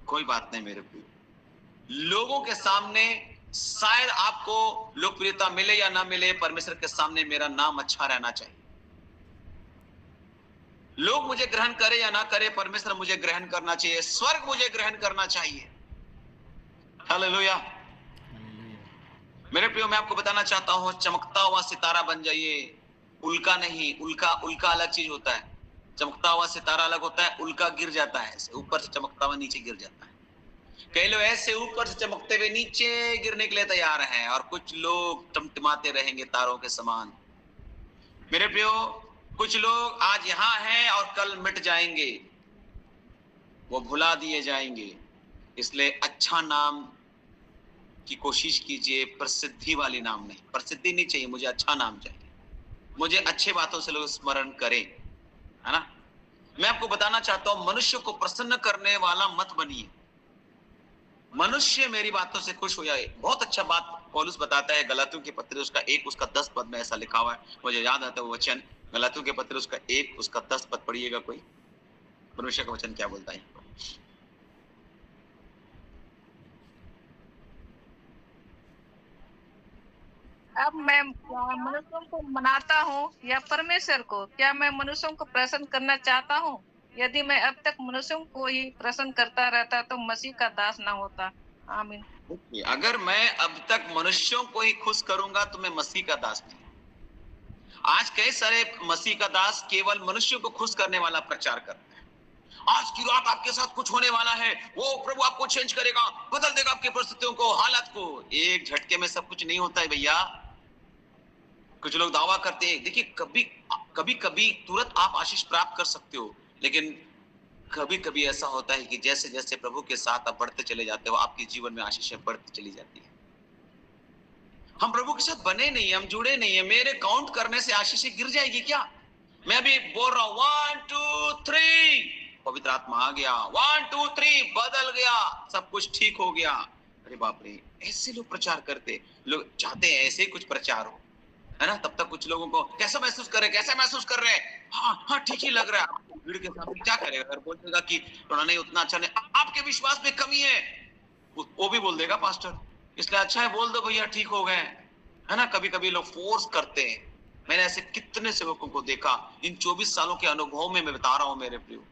कोई बात नहीं मेरे प्रियो, लोगों के सामने शायद आपको लोकप्रियता मिले या ना मिले, परमेश्वर के सामने मेरा नाम अच्छा रहना चाहिए। लोग मुझे ग्रहण करे या ना करे, परमेश्वर मुझे ग्रहण करना चाहिए, स्वर्ग मुझे ग्रहण करना चाहिए। हालेलुया। मेरे प्रियो, मैं आपको बताना चाहता हूं, चमकता हुआ सितारा बन जाइए, उल्का नहीं। उल्का अलग चीज होता है, चमकता हुआ सितारा अलग होता है। उल्का गिर जाता है, ऊपर से चमकता हुआ नीचे गिर जाता है। कई लोग ऐसे ऊपर से चमकते हुए नीचे गिरने के लिए तैयार हैं, और कुछ लोग टिमटिमाते रहेंगे तारों के समान। मेरे प्रियो, कुछ लोग आज यहां हैं और कल मिट जाएंगे, वो भुला दिए जाएंगे। इसलिए अच्छा नाम की कोशिश कीजिए, प्रसिद्धि वाली नाम नहीं। प्रसिद्धि नहीं चाहिए, मुझे अच्छा नाम चाहिए, मुझे अच्छे बातों से लोग स्मरण करें, है ना। मैं आपको बताना चाहता हूं, मनुष्य को प्रसन्न करने वाला मत बनिए। मनुष्य मेरी बातों से खुश हो जाए। बहुत अच्छा बात पौलुस बताता है गलातियों के पत्र उसका 1 उसका 10 पद में ऐसा लिखा हुआ है, मुझे याद आता है वो वचन। गलातियों के पत्र उसका 1 उसका 10 पद पढ़िएगा। कोई परमेश्वर का वचन क्या बोलता है? अब मैं मनुष्यों को मनाता हूँ या परमेश्वर को? क्या मैं मनुष्यों को प्रसन्न करना चाहता हूँ? यदि मैं अब तक मनुष्यों को ही प्रसन्न करता रहता तो मसीह का दास ना होता। आमीन। अगर मैं अब तक मनुष्यों को ही खुश करूंगा तो मैं मसीह का दास नहीं। आज कई सारे मसीह का दास केवल मनुष्यों को खुश करने वाला प्रचार करते हैं। आज की रात आपके साथ कुछ होने वाला है, वो प्रभु आपको चेंज करेगा, बदल देगा आपकी परिस्थितियों को, हालत को। एक झटके में सब कुछ नहीं होता है भैया। कुछ लोग दावा करते हैं, देखिए कभी कभी तुरंत आप आशीष प्राप्त कर सकते हो, लेकिन कभी कभी ऐसा होता है कि जैसे जैसे प्रभु के साथ आप बढ़ते चले जाते हो, आपके जीवन में आशीषें बढ़ती चली जाती है। हम प्रभु के साथ बने नहीं, हम जुड़े नहीं है। मेरे काउंट करने से आशीषें गिर जाएगी क्या? मैं अभी बोल रहा हूं 1 2 3, पवित्र आत्मा आ गया, 1 2 3 बदल गया, सब कुछ ठीक हो गया। अरे बाप रे, ऐसे लोग प्रचार करते, लोग चाहते हैं ऐसे ही कुछ प्रचार हो, है ना। तब तक कुछ लोगों को कैसा महसूस कर रहे हैं? हाँ ठीक ही लग रहा है। भीड़ के सामने क्या करेगा? अगर बोलेगा कि नहीं उतना अच्छा नहीं, आपके विश्वास में कमी है, वो भी बोल देगा पास्टर, इसलिए अच्छा है बोल दो भैया, ठीक हो गए, है ना। कभी कभी लोग फोर्स करते हैं। मैंने ऐसे कितने सेवकों को देखा इन 24 सालों के अनुभव में मैं बता रहा हूं मेरे प्रियो।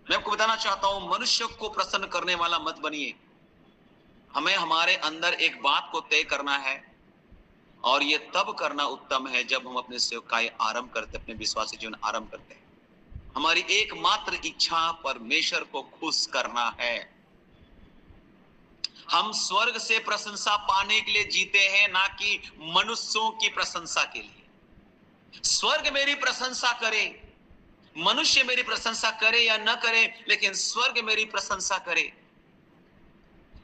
मैं आपको बताना चाहता हूं, मनुष्य को प्रसन्न करने वाला मत बनिए। हमें हमारे अंदर एक बात को तय करना है, और ये तब करना उत्तम है जब हम अपने सेवकाई आरंभ करते, अपने विश्वासी जीवन आरंभ करते हैं। हमारी एकमात्र इच्छा परमेश्वर को खुश करना है। हम स्वर्ग से प्रशंसा पाने के लिए जीते हैं, ना कि मनुष्यों की प्रशंसा के लिए। स्वर्ग मेरी प्रशंसा करे, मनुष्य मेरी प्रशंसा करे या न करे, लेकिन स्वर्ग मेरी प्रशंसा करे।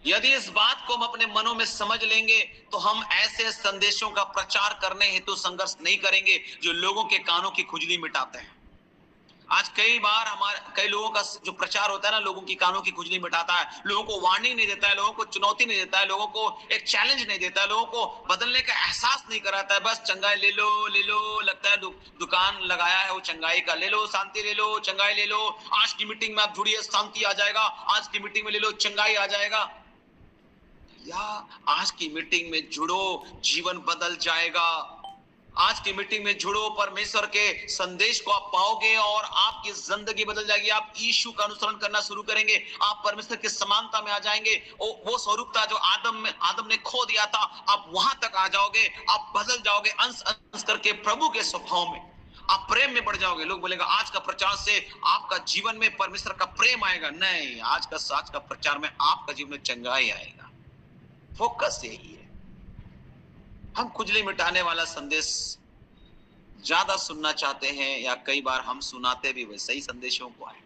यदि इस बात को हम अपने मनों में समझ लेंगे तो हम ऐसे संदेशों का प्रचार करने हेतु संघर्ष नहीं करेंगे जो लोगों के कानों की खुजली मिटाते हैं। आज कई बार कई लोगों का जो प्रचार होता है ना, लोगों की कानों की खुजली मिटाता है, लोगों को वार्निंग नहीं देता है, लोगों को चुनौती नहीं देता है, लोगों को एक चैलेंज नहीं देता है, लोगों को बदलने का एहसास नहीं कराता है। बस चंगाई ले लो, लगता है दुकान लगाया है वो चंगाई का, ले लो, शांति ले लो, चंगाई ले लो, आज की मीटिंग में आप जुड़िए, शांति आ जाएगा, आज की मीटिंग में ले लो, चंगाई आ जाएगा। या आज की मीटिंग में जुड़ो, जीवन बदल जाएगा। आज की मीटिंग में जुड़ो, परमेश्वर के संदेश को आप पाओगे और आपकी जिंदगी बदल जाएगी। आप यीशु का अनुसरण करना शुरू करेंगे, आप परमेश्वर की समानता में आ जाएंगे। वो स्वरूपता जो आदम ने खो दिया था, आप वहां तक आ जाओगे। आप बदल जाओगे अंश अंश करके प्रभु के स्वभाव में, आप प्रेम में बढ़ जाओगे। लोग बोलेगा आज का प्रचार से आपका जीवन में परमेश्वर का प्रेम आएगा। नहीं, आज का प्रचार में आपका जीवन में चंगाई आएगा। फोकस यही है। हम खुजली मिटाने वाला संदेश ज्यादा सुनना चाहते हैं, या कई बार हम सुनाते भी वैसे ही संदेशों को है।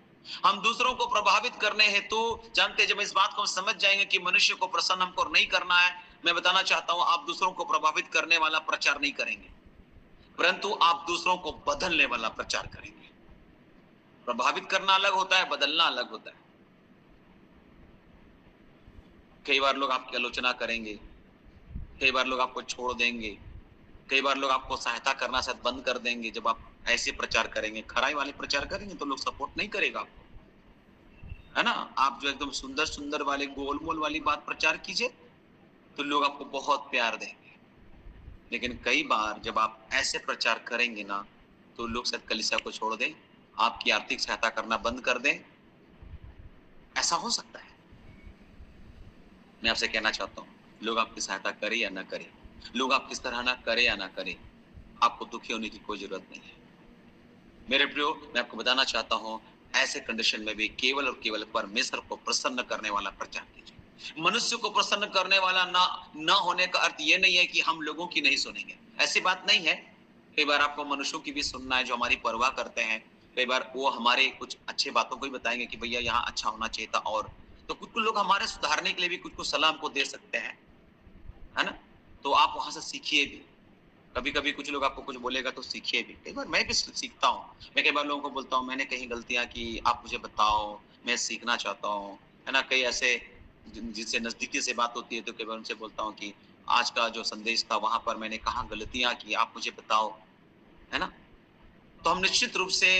हम दूसरों को प्रभावित करने हेतु जानते, जब इस बात को हम समझ जाएंगे कि मनुष्य को प्रसन्न हमको नहीं करना है, मैं बताना चाहता हूं, आप दूसरों को प्रभावित करने वाला प्रचार नहीं करेंगे, परंतु आप दूसरों को बदलने वाला प्रचार करेंगे। प्रभावित करना अलग होता है, बदलना अलग होता है। कई बार लोग आपकी आलोचना करेंगे, कई बार लोग आपको छोड़ देंगे, कई बार लोग आपको सहायता करना शायद बंद कर देंगे। जब आप ऐसे प्रचार करेंगे, खराई वाले प्रचार करेंगे, तो लोग सपोर्ट नहीं करेगा आपको, है ना। आप जो एकदम सुंदर सुंदर वाले गोलमोल वाली बात प्रचार कीजिए तो लोग आपको बहुत प्यार देंगे। लेकिन कई बार जब आप ऐसे प्रचार करेंगे ना, तो लोग शायद कलीसिया को छोड़ दें, आपकी आर्थिक सहायता करना बंद कर दें। ऐसा हो सकता है। मैं आपसे कहना चाहता हूँ, लोग आपकी सहायता करे या ना करे, लोग आपकी सराहना करे या ना करे, आपको दुखी होने की कोई जरूरत नहीं है। मेरे प्रियो, मैं आपको बताना चाहता हूँ, ऐसे कंडीशन में भी केवल और केवल परमेश्वर को प्रसन्न करने वाला प्रचार कीजिए। मनुष्य को प्रसन्न करने वाला ना होने का अर्थ ये नहीं है कि हम लोगों की नहीं सुनेंगे, ऐसी बात नहीं है। कई बार आपको मनुष्यों की भी सुनना है जो हमारी परवाह करते हैं। कई बार वो हमारे कुछ अच्छे बातों को भी बताएंगे कि भैया यहाँ अच्छा होना चाहिए था, और तो कुछ लोग हमारे सुधारने के लिए भी कुछ सलाह को दे सकते हैं, है ना। तो आप वहां से सीखिए भी। कभी कभी कुछ लोग आपको कुछ बोलेगा तो सीखिए भी। कई बार मैं भी सीखता हूँ। मैं कई बार लोगों को बोलता हूँ, मैंने कहीं गलतियां की, आप मुझे बताओ, मैं सीखना चाहता हूँ, है ना। कई ऐसे जिनसे नजदीकी से बात होती है तो कई बार उनसे बोलता हूँ कि आज का जो संदेश था वहां पर मैंने कहाँ गलतियां की, आप मुझे बताओ, है ना। तो हम निश्चित रूप से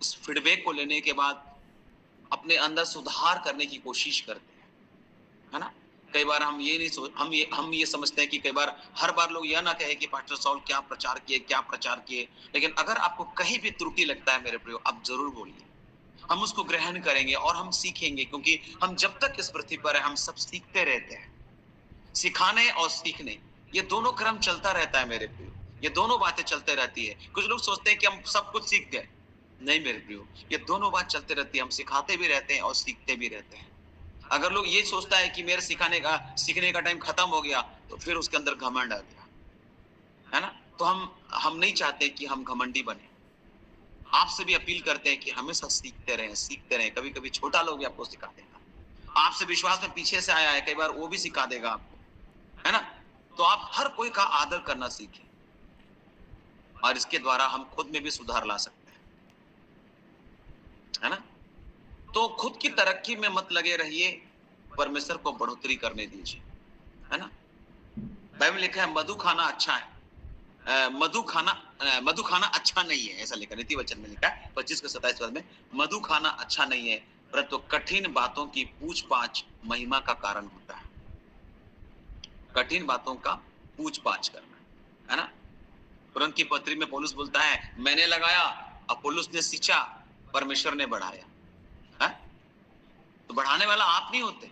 उस फीडबैक को लेने के बाद अपने अंदर सुधार करने की कोशिश करते हैं, है ना। कई बार हम ये नहीं हम ये समझते हैं कि कई बार हर बार लोग यह ना कहे कि पास्टर सॉल क्या प्रचार किए। लेकिन अगर आपको कहीं भी त्रुटि लगता है मेरे प्रियो, आप जरूर बोलिए, हम उसको ग्रहण करेंगे और हम सीखेंगे। क्योंकि हम जब तक इस पृथ्वी पर है, हम सब सीखते रहते हैं। सिखाने और सीखने, ये दोनों क्रम चलता रहता है मेरे प्रियो, ये दोनों बातें चलते रहती है। कुछ लोग सोचते हैं कि हम सब कुछ सीख गए, नहीं मेरे प्रियो, ये दोनों बात चलते रहती है। हम सिखाते भी रहते हैं और सीखते भी रहते हैं। अगर लोग ये सोचता है कि मेरे सीखने का टाइम खत्म हो गया, तो फिर उसके अंदर घमंड आ गया, है ना। तो हम नहीं चाहते कि हम घमंडी बने। आपसे भी अपील करते हैं कि हमेशा सीखते रहें। कभी कभी छोटा लोग भी आपको सिखा देगा। आपसे विश्वास में पीछे से आया है, कई बार वो भी सिखा देगा आपको, है ना। तो आप हर कोई का आदर करना सीखें, और इसके द्वारा हम खुद में भी सुधार ला सकते हैं, है ना। तो खुद की तरक्की में मत लगे रहिए, परमेश्वर को बढ़ोतरी करने दीजिए, है ना। बाइबल में लिखा है मधु खाना अच्छा है, मधु खाना अच्छा नहीं है, ऐसा लिखा नीति वचन में लिखा है 25 के 27 पद में। मधु खाना अच्छा नहीं है, परंतु कठिन बातों की पूछ-पाछ महिमा का कारण होता है। कठिन बातों का पूछ-पाछ करना, है ना। तुरंत की पत्री में पौलुस बोलता है, मैंने लगाया, अपोलोस ने सींचा, परमेश्वर ने बढ़ाया। तो बढ़ाने वाला आप नहीं होते,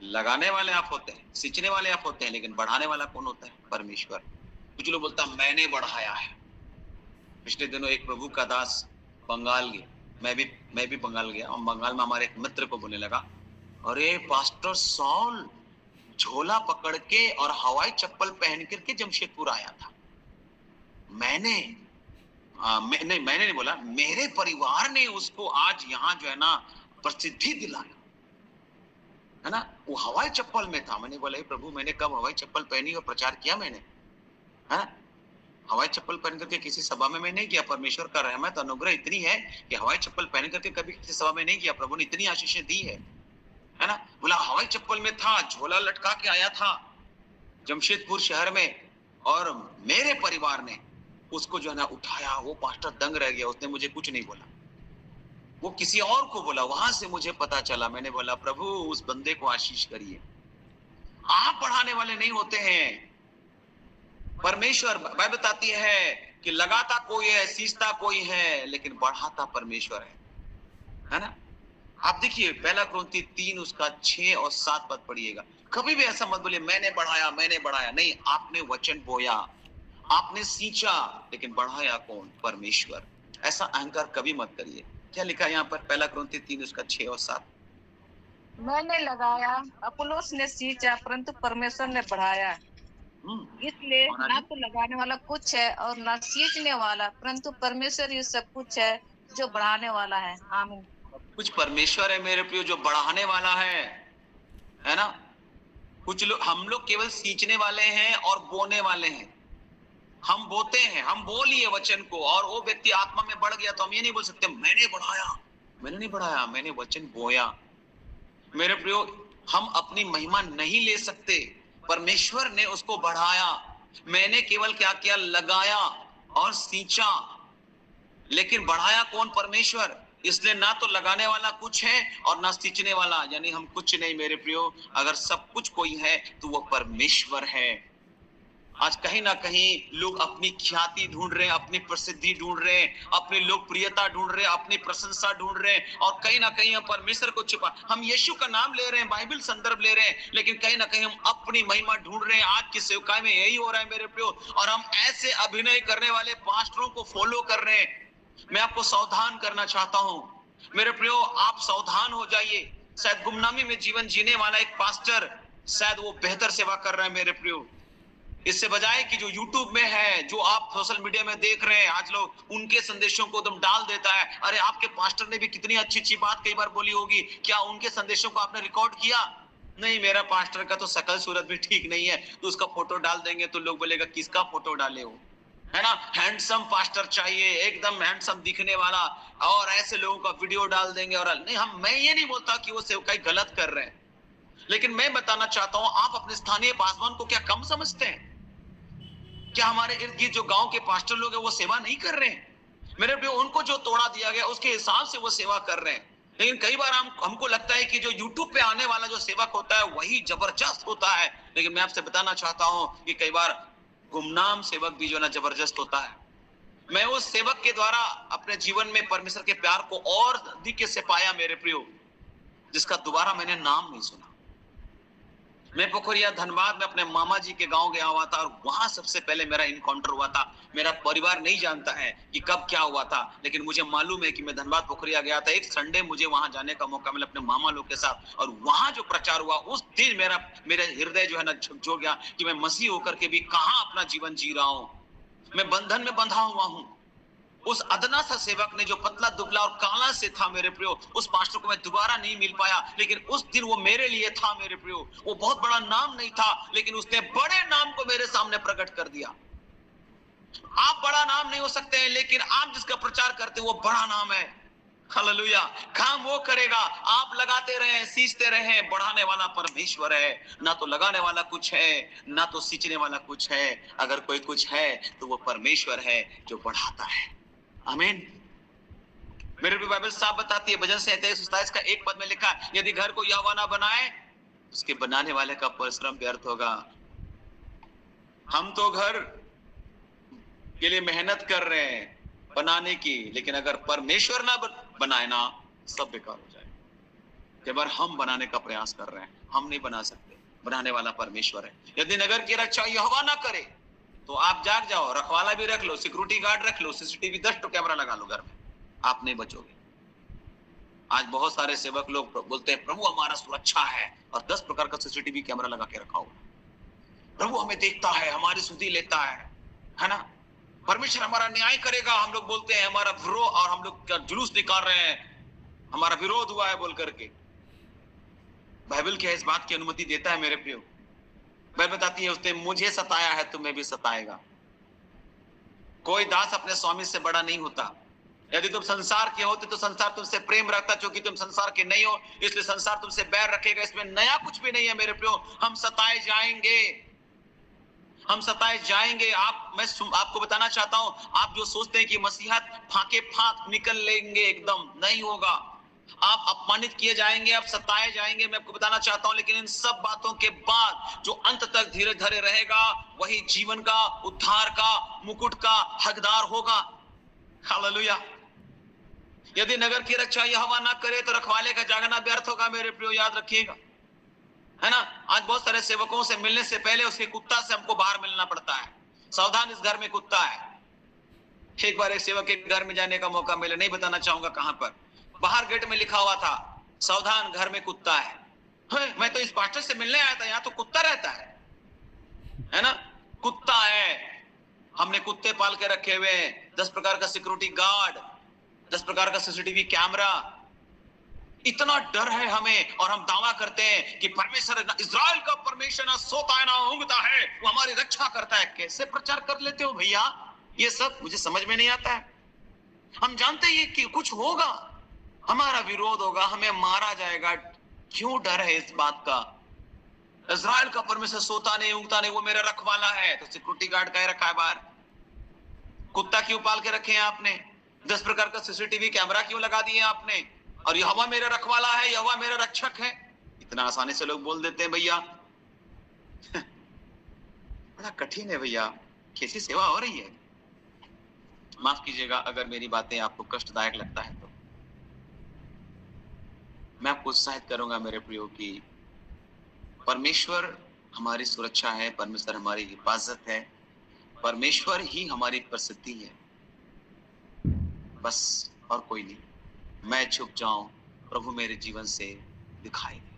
लगाने वाले आप होते हैं, सींचने वाले आप होते हैं, लेकिन बढ़ाने वाला कौन होता है? परमेश्वर। कुछ लोग बोलता है मैंने बढ़ाया है। पिछले दिनों एक प्रभु का दास बंगाल गया, मैं भी बंगाल गया, और बंगाल में हमारे एक मित्र को बोलने लगा, अरे पास्टर सॉल झोला पकड़ के और हवाई चप्पल पहन करके जमशेदपुर आया था। मैंने नहीं बोला, मेरे परिवार ने उसको आज यहाँ जो है ना प्रसिद्धि दिलाया, है ना। वो हवाई चप्पल में था। मैंने बोला प्रभु, मैंने कब हवाई चप्पल पहनी और प्रचार किया? मैंने, है ना, हवाई चप्पल पहन करके किसी सभा में मैं नहीं किया। परमेश्वर का रहमत अनुग्रह इतनी है कि हवाई चप्पल पहन करके कभी किसी सभा में नहीं किया। प्रभु ने इतनी आशीषें दी है ना। बोला हवाई चप्पल में था, झोला लटका के आया था जमशेदपुर शहर में, और मेरे परिवार ने उसको जो है ना उठाया। वो पास्टर दंग रह गया, उसने मुझे कुछ नहीं बोला, वो किसी और को बोला। वहां से मुझे पता चला। मैंने बोला प्रभु उस बंदे को आशीष करिए। आप बढ़ाने वाले नहीं होते हैं, परमेश्वर। बाइबल बताती है कि लगाता कोई है, सींचता कोई है, लेकिन बढ़ाता परमेश्वर है ना। आप देखिए 1 कुरिन्थी 3 उसका 6 और 7 पद पढ़िएगा। कभी भी ऐसा मत बोलिए मैंने बढ़ाया नहीं। आपने वचन बोया, आपने सींचा, लेकिन बढ़ाया कौन? परमेश्वर। ऐसा अहंकार कभी मत करिए। क्या लिखा है यहाँ पर? 1 कुरिन्थी 3 उसका 6 और 7। मैंने लगाया, अपुल्लोस ने सींचा, परंतु परमेश्वर ने बढ़ाया। इसलिए ना तो लगाने वाला कुछ है और ना सींचने वाला, परंतु परमेश्वर ये सब कुछ है जो बढ़ाने वाला है। आमीन। कुछ परमेश्वर है मेरे प्रियो जो बढ़ाने वाला है ना। कुछ लोग, हम लोग केवल सींचने वाले हैं और बोने वाले हैं। हम बोते हैं, हम बोल लिए वचन को, और वो व्यक्ति आत्मा में बढ़ गया, तो हम ये नहीं बोल सकते मैंने बढ़ाया। मैंने नहीं बढ़ाया, मैंने वचन बोया। मेरे प्रियो, हम अपनी महिमा नहीं ले सकते, परमेश्वर ने उसको बढ़ाया। मैंने केवल क्या किया? लगाया और सींचा, लेकिन बढ़ाया कौन? परमेश्वर। इसलिए ना तो लगाने वाला कुछ है और ना सींचने वाला, यानी हम कुछ नहीं मेरे प्रियो। अगर सब कुछ कोई है तो वो परमेश्वर है। आज कहीं ना कहीं लोग अपनी ख्याति ढूंढ रहे हैं, अपनी प्रसिद्धि ढूंढ रहे हैं, अपनी लोकप्रियता ढूंढ रहे हैं, अपनी प्रशंसा ढूंढ रहे हैं, और कहीं ना कहीं हम परमेश्वर को छिपा, हम यीशु का नाम ले रहे हैं, बाइबल संदर्भ ले रहे हैं, लेकिन कहीं ना कहीं हम अपनी महिमा ढूंढ रहे हैं। आज की सेवकाई में यही हो रहा है मेरे प्रियो, और हम ऐसे अभिनय करने वाले पास्टरों को फॉलो कर रहे हैं। मैं आपको सावधान करना चाहता हूं मेरे प्रियो, आप सावधान हो जाइए। शायद गुमनामी में जीवन जीने वाला एक पास्टर, शायद वो बेहतर सेवा कर रहा है मेरे प्रियो, इससे बजाय कि जो YouTube में है, जो आप सोशल मीडिया में देख रहे हैं। आज लोग उनके संदेशों को एकदम डाल देता है। अरे आपके पास्टर ने भी कितनी अच्छी अच्छी बात कई बार बोली होगी, क्या उनके संदेशों को आपने रिकॉर्ड किया? नहीं, मेरा पास्टर का तो शकल सूरत भी ठीक नहीं है, तो उसका फोटो डाल देंगे तो लोग बोलेगा किसका फोटो डाले हो, है ना। हैंडसम पास्टर चाहिए, एकदम हैंडसम दिखने वाला, और ऐसे लोगों का वीडियो डाल देंगे। और नहीं, मैं ये नहीं बोलता कि वो सेवकाई गलत कर रहे हैं, लेकिन मैं बताना चाहता हूं, आप अपने स्थानीय पासवान को क्या कम समझते हैं? क्या हमारे इर्द गिर्द जो गांव के पास्टर लोग हैं वो सेवा नहीं कर रहे हैं? मेरे प्रियो, उनको जो तोड़ा दिया गया उसके हिसाब से वो सेवा कर रहे हैं। लेकिन कई बार हमको लगता है कि जो YouTube पे आने वाला जो सेवक होता है वही जबरदस्त होता है, लेकिन मैं आपसे बताना चाहता हूं कि कई बार गुमनाम सेवक भी जो ना जबरदस्त होता है। मैं उस सेवक के द्वारा अपने जीवन में परमेश्वर के प्यार को और अधिक से पाया मेरे प्रियो, जिसका दोबारा मैंने नाम नहीं सुना। मैं पोखरिया धनबाद में अपने मामा जी के गांव गया हुआ था, और वहां सबसे पहले मेरा इनकाउंटर हुआ था। मेरा परिवार नहीं जानता है कि कब क्या हुआ था, लेकिन मुझे मालूम है कि मैं धनबाद पोखरिया गया था। एक संडे मुझे वहां जाने का मौका मिला अपने मामा लोग के साथ, और वहां जो प्रचार हुआ उस दिन मेरा हृदय जो है ना झकझोर गया कि मैं मसीह होकर के भी कहां अपना जीवन जी रहा हूं। मैं बंधन में बंधा हुआ हूं। उस अदना सा सेवक ने जो पतला दुबला और काला से था मेरे प्रियो, उस पास्टर को मैं दोबारा नहीं मिल पाया, लेकिन उस दिन वो मेरे लिए था मेरे प्रियो। वो बहुत बड़ा नाम नहीं था, लेकिन उसने बड़े नाम को मेरे सामने प्रकट कर दिया। आप बड़ा नाम नहीं हो सकते हैं, लेकिन आप जिसका प्रचार करते हैं वो बड़ा नाम है। हालेलुया। काम वो करेगा, आप लगाते रहें, सींचते रहें। बढ़ाने वाला परमेश्वर है, ना तो लगाने वाला कुछ है, ना तो सींचने वाला कुछ है। अगर कोई कुछ है तो वो परमेश्वर है जो बढ़ाता है। आमीन। मेरे भी बाइबल साफ बताती है, भजन 27 का 1 पद में लिखा है, यदि घर को यहोवा ना बनाए उसके बनाने वाले का परिश्रम व्यर्थ होगा। हम तो घर के लिए मेहनत कर रहे हैं बनाने की, लेकिन अगर परमेश्वर ना बनाए ना, सब बेकार हो जाए। कई बार हम बनाने का प्रयास कर रहे हैं, हम नहीं बना सकते, बनाने वाला परमेश्वर है। यदि नगर की रक्षा यहोवा ना करे तो आप जाग जाओ, रखवाला भी रख लो, सिक्योरिटी गार्ड रख लो, सीसीटीवी 10 कैमरा लगा लो घर में, आप नहीं बचोगे। आज बहुत सारे सेवक लोग बोलते हैं प्रभु हमारा सुरक्षा है, और 10 प्रकार का सीसीटीवी कैमरा लगा के रखा हुआ, प्रभु हमें देखता है, हमारी सुधि लेता है ना, परमेश्वर हमारा न्याय करेगा। हम लोग बोलते हैं हमारा विरोध, और हम लोग क्या जुलूस निकाल रहे हैं, हमारा विरोध हुआ है बोल करके। बाइबल क्या इस बात की अनुमति देता है मेरे प्रियो? बाइबल बताती है उसने मुझे सताया है, तुम्हें भी सताएगा। कोई दास अपने स्वामी से बड़ा नहीं होता। यदि तुम संसार के होते तो संसार तुमसे प्रेम रखता, क्योंकि तुम संसार के नहीं हो इसलिए संसार तुमसे बैर रखेगा। इसमें नया कुछ भी नहीं है मेरे प्रियो। हम सताए जाएंगे, हम सताए जाएंगे। मैं आपको बताना चाहता हूं, आप जो सोचते हैं कि मसीहत फाके फाक निकल लेंगे, एकदम नहीं होगा। आप अपमानित किए जाएंगे, आप सताए जाएंगे, मैं आपको बताना चाहता हूं। लेकिन इन सब बातों के बाद जो अंत तक धीरे धीरे रहेगा वही जीवन का, उद्धार का, मुकुट का हकदार होगा। हालेलुया। यदि नगर की रक्षा यहोवा ना करे तो रखवाले का जागना व्यर्थ होगा मेरे प्रियो, याद रखिएगा, है ना। आज बहुत सारे सेवकों से मिलने से पहले उसके कुत्ता से हमको बाहर मिलना पड़ता है। सावधान, इस घर में कुत्ता है। एक बार एक सेवक के घर में जाने का मौका मिला, नहीं बताना चाहूंगा कहां पर, बाहर गेट में लिखा हुआ था सावधान घर में कुत्ता है। मैं तो इस पास्टर से मिलने आया था, यहाँ तो कुत्ता रहता है ना, कुत्ता है। हमने कुत्ते पाल के रखे हुए हैं, 10 प्रकार का सिक्योरिटी गार्ड, 10 प्रकार का सीसीटीवी कैमरा। इतना डर है हमें, और हम दावा करते हैं कि परमेश्वर, इज़राइल का परमेश्वर ना सोता है ना ऊँघता है, वो हमारी रक्षा करता है। कैसे प्रचार कर लेते हो भैया? ये सब मुझे समझ में नहीं आता है। हम जानते हैं कि कुछ होगा, हमारा विरोध होगा, हमें मारा जाएगा। क्यों डर है इस बात का? इज़राइल का परमेश्वर सोता नहीं ऊँघता नहीं, वो मेरा रखवाला है। तो सिक्योरिटी गार्ड का रखा है बाहर, कुत्ता क्यों पाल के रखे हैं आपने? 10 प्रकार का सीसीटीवी कैमरा क्यों लगा दिए आपने? और यहोवा मेरा रखवाला है, यहोवा मेरा रक्षक है। इतना आसानी से लोग बोल देते हैं भैया। बड़ा कठिन है भैया, कैसी सेवा हो रही है। माफ कीजिएगा अगर मेरी बातें आपको कष्टदायक लगता है तो। मैं आपको उत्साहित करूंगा मेरे प्रियो की परमेश्वर हमारी सुरक्षा है, परमेश्वर हमारी हिफाजत है, परमेश्वर ही हमारी प्रसिद्धि है, बस और कोई नहीं। मैं छुप जाऊं, प्रभु मेरे जीवन से दिखाई दे।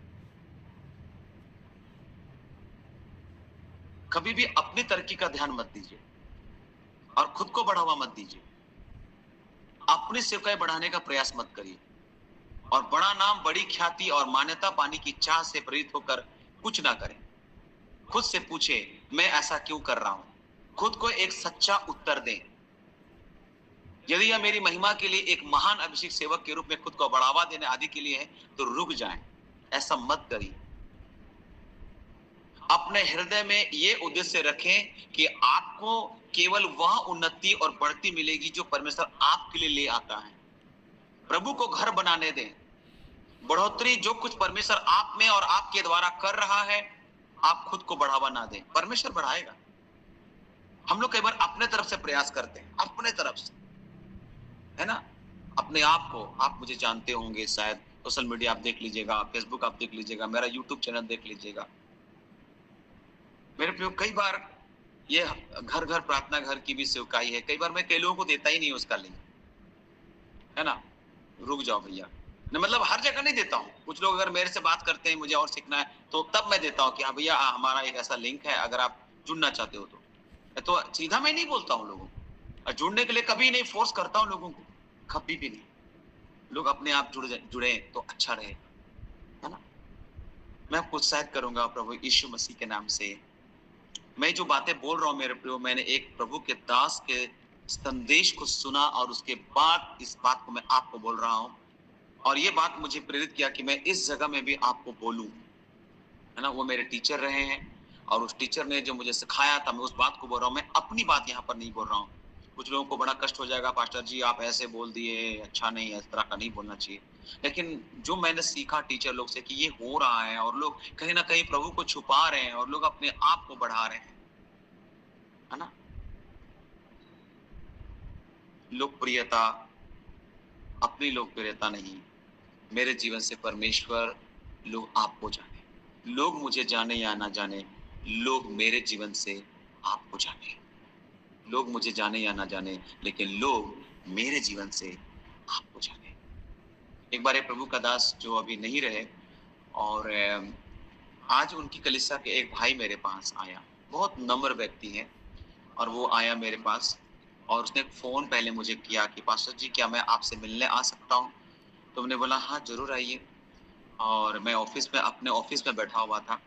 कभी भी अपनी तरक्की का ध्यान मत दीजिए और खुद को बढ़ावा मत दीजिए। अपनी सेवकाई बढ़ाने का प्रयास मत करिए, और बड़ा नाम, बड़ी ख्याति और मान्यता पाने की चाह से प्रेरित होकर कुछ ना करें। खुद से पूछे मैं ऐसा क्यों कर रहा हूं, खुद को एक सच्चा उत्तर दें। यदि यह मेरी महिमा के लिए, एक महान अभिषेक सेवक के रूप में खुद को बढ़ावा देने आदि के लिए है तो रुक जाएं, ऐसा मत करिए। अपने हृदय में यह उद्देश्य रखें कि आपको केवल वह उन्नति और बढ़ती मिलेगी जो परमेश्वर आपके लिए ले आता है। प्रभु को घर बनाने दें। बढ़ोतरी जो कुछ परमेश्वर आप में और आपके द्वारा कर रहा है, आप खुद को बढ़ावा ना दें, परमेश्वर बढ़ाएगा। हम लोग कई बार अपने तरफ से प्रयास करते हैं, अपने तरफ से, है ना, अपने आप को। आप मुझे जानते होंगे शायद, सोशल मीडिया आप देख लीजिएगा, फेसबुक आप देख लीजिएगा, मेरा यूट्यूब चैनल देख लीजिएगा। मेरे प्रियो, कई बार ये घर घर प्रार्थना घर की भी सेवकाई है, कई बार मैं कई लोगों को देता ही नहीं उसका लिंक, है ना। रुक जाओ भैया, मतलब हर जगह नहीं देता हूँ। कुछ लोग अगर मेरे से बात करते हैं, मुझे और सीखना है, तो तब मैं देता हूँ कि हाँ भैया हमारा एक ऐसा लिंक है, अगर आप जुड़ना चाहते हो तो सीधा मैं नहीं बोलता हूँ लोगों को, और जुड़ने के लिए कभी नहीं फोर्स करता हूँ लोगों को, कभी भी नहीं। लोग अपने आप जुड़े तो अच्छा रहे, है ना। मैं आपको उत्साहित करूंगा प्रभु यीशु मसीह के नाम से। मैं जो बातें बोल रहा हूँ मेरे प्रियो, मैंने एक प्रभु के दास के संदेश को सुना और उसके बाद इस बात को मैं आपको बोल रहा हूँ, और ये बात मुझे प्रेरित किया कि मैं इस जगह में भी आपको बोलूं, है ना। वो मेरे टीचर रहे हैं, और उस टीचर ने जो मुझे सिखाया था, मैं उस बात को बोल रहा हूँ। मैं अपनी बात यहाँ पर नहीं बोल रहा हूँ। कुछ लोगों को बड़ा कष्ट हो जाएगा, पास्टर जी आप ऐसे बोल दिए, अच्छा नहीं, इस तरह का नहीं बोलना चाहिए। लेकिन जो मैंने सीखा टीचर लोग से कि ये हो रहा है, और लोग कहीं ना कहीं प्रभु को छुपा रहे हैं, और लोग अपने आप को बढ़ा रहे हैं, है ना। लोकप्रियता, अपनी लोकप्रियता नहीं, मेरे जीवन से परमेश्वर, लोग आपको जाने, लोग मुझे जाने या ना जाने, लोग मेरे जीवन से आपको जाने, लोग मुझे जाने या ना जाने, लेकिन लोग मेरे जीवन से आपको जाने। एक बार एक प्रभु का दास जो अभी नहीं रहे, और आज उनकी कलीसिया के एक भाई मेरे पास आया, बहुत नम्र व्यक्ति है, और वो आया मेरे पास और उसने फ़ोन पहले मुझे किया कि पास्टर जी क्या मैं आपसे मिलने आ सकता हूँ? तो मैंने बोला हाँ ज़रूर आइए। और मैं ऑफिस में, अपने ऑफिस में बैठा हुआ था,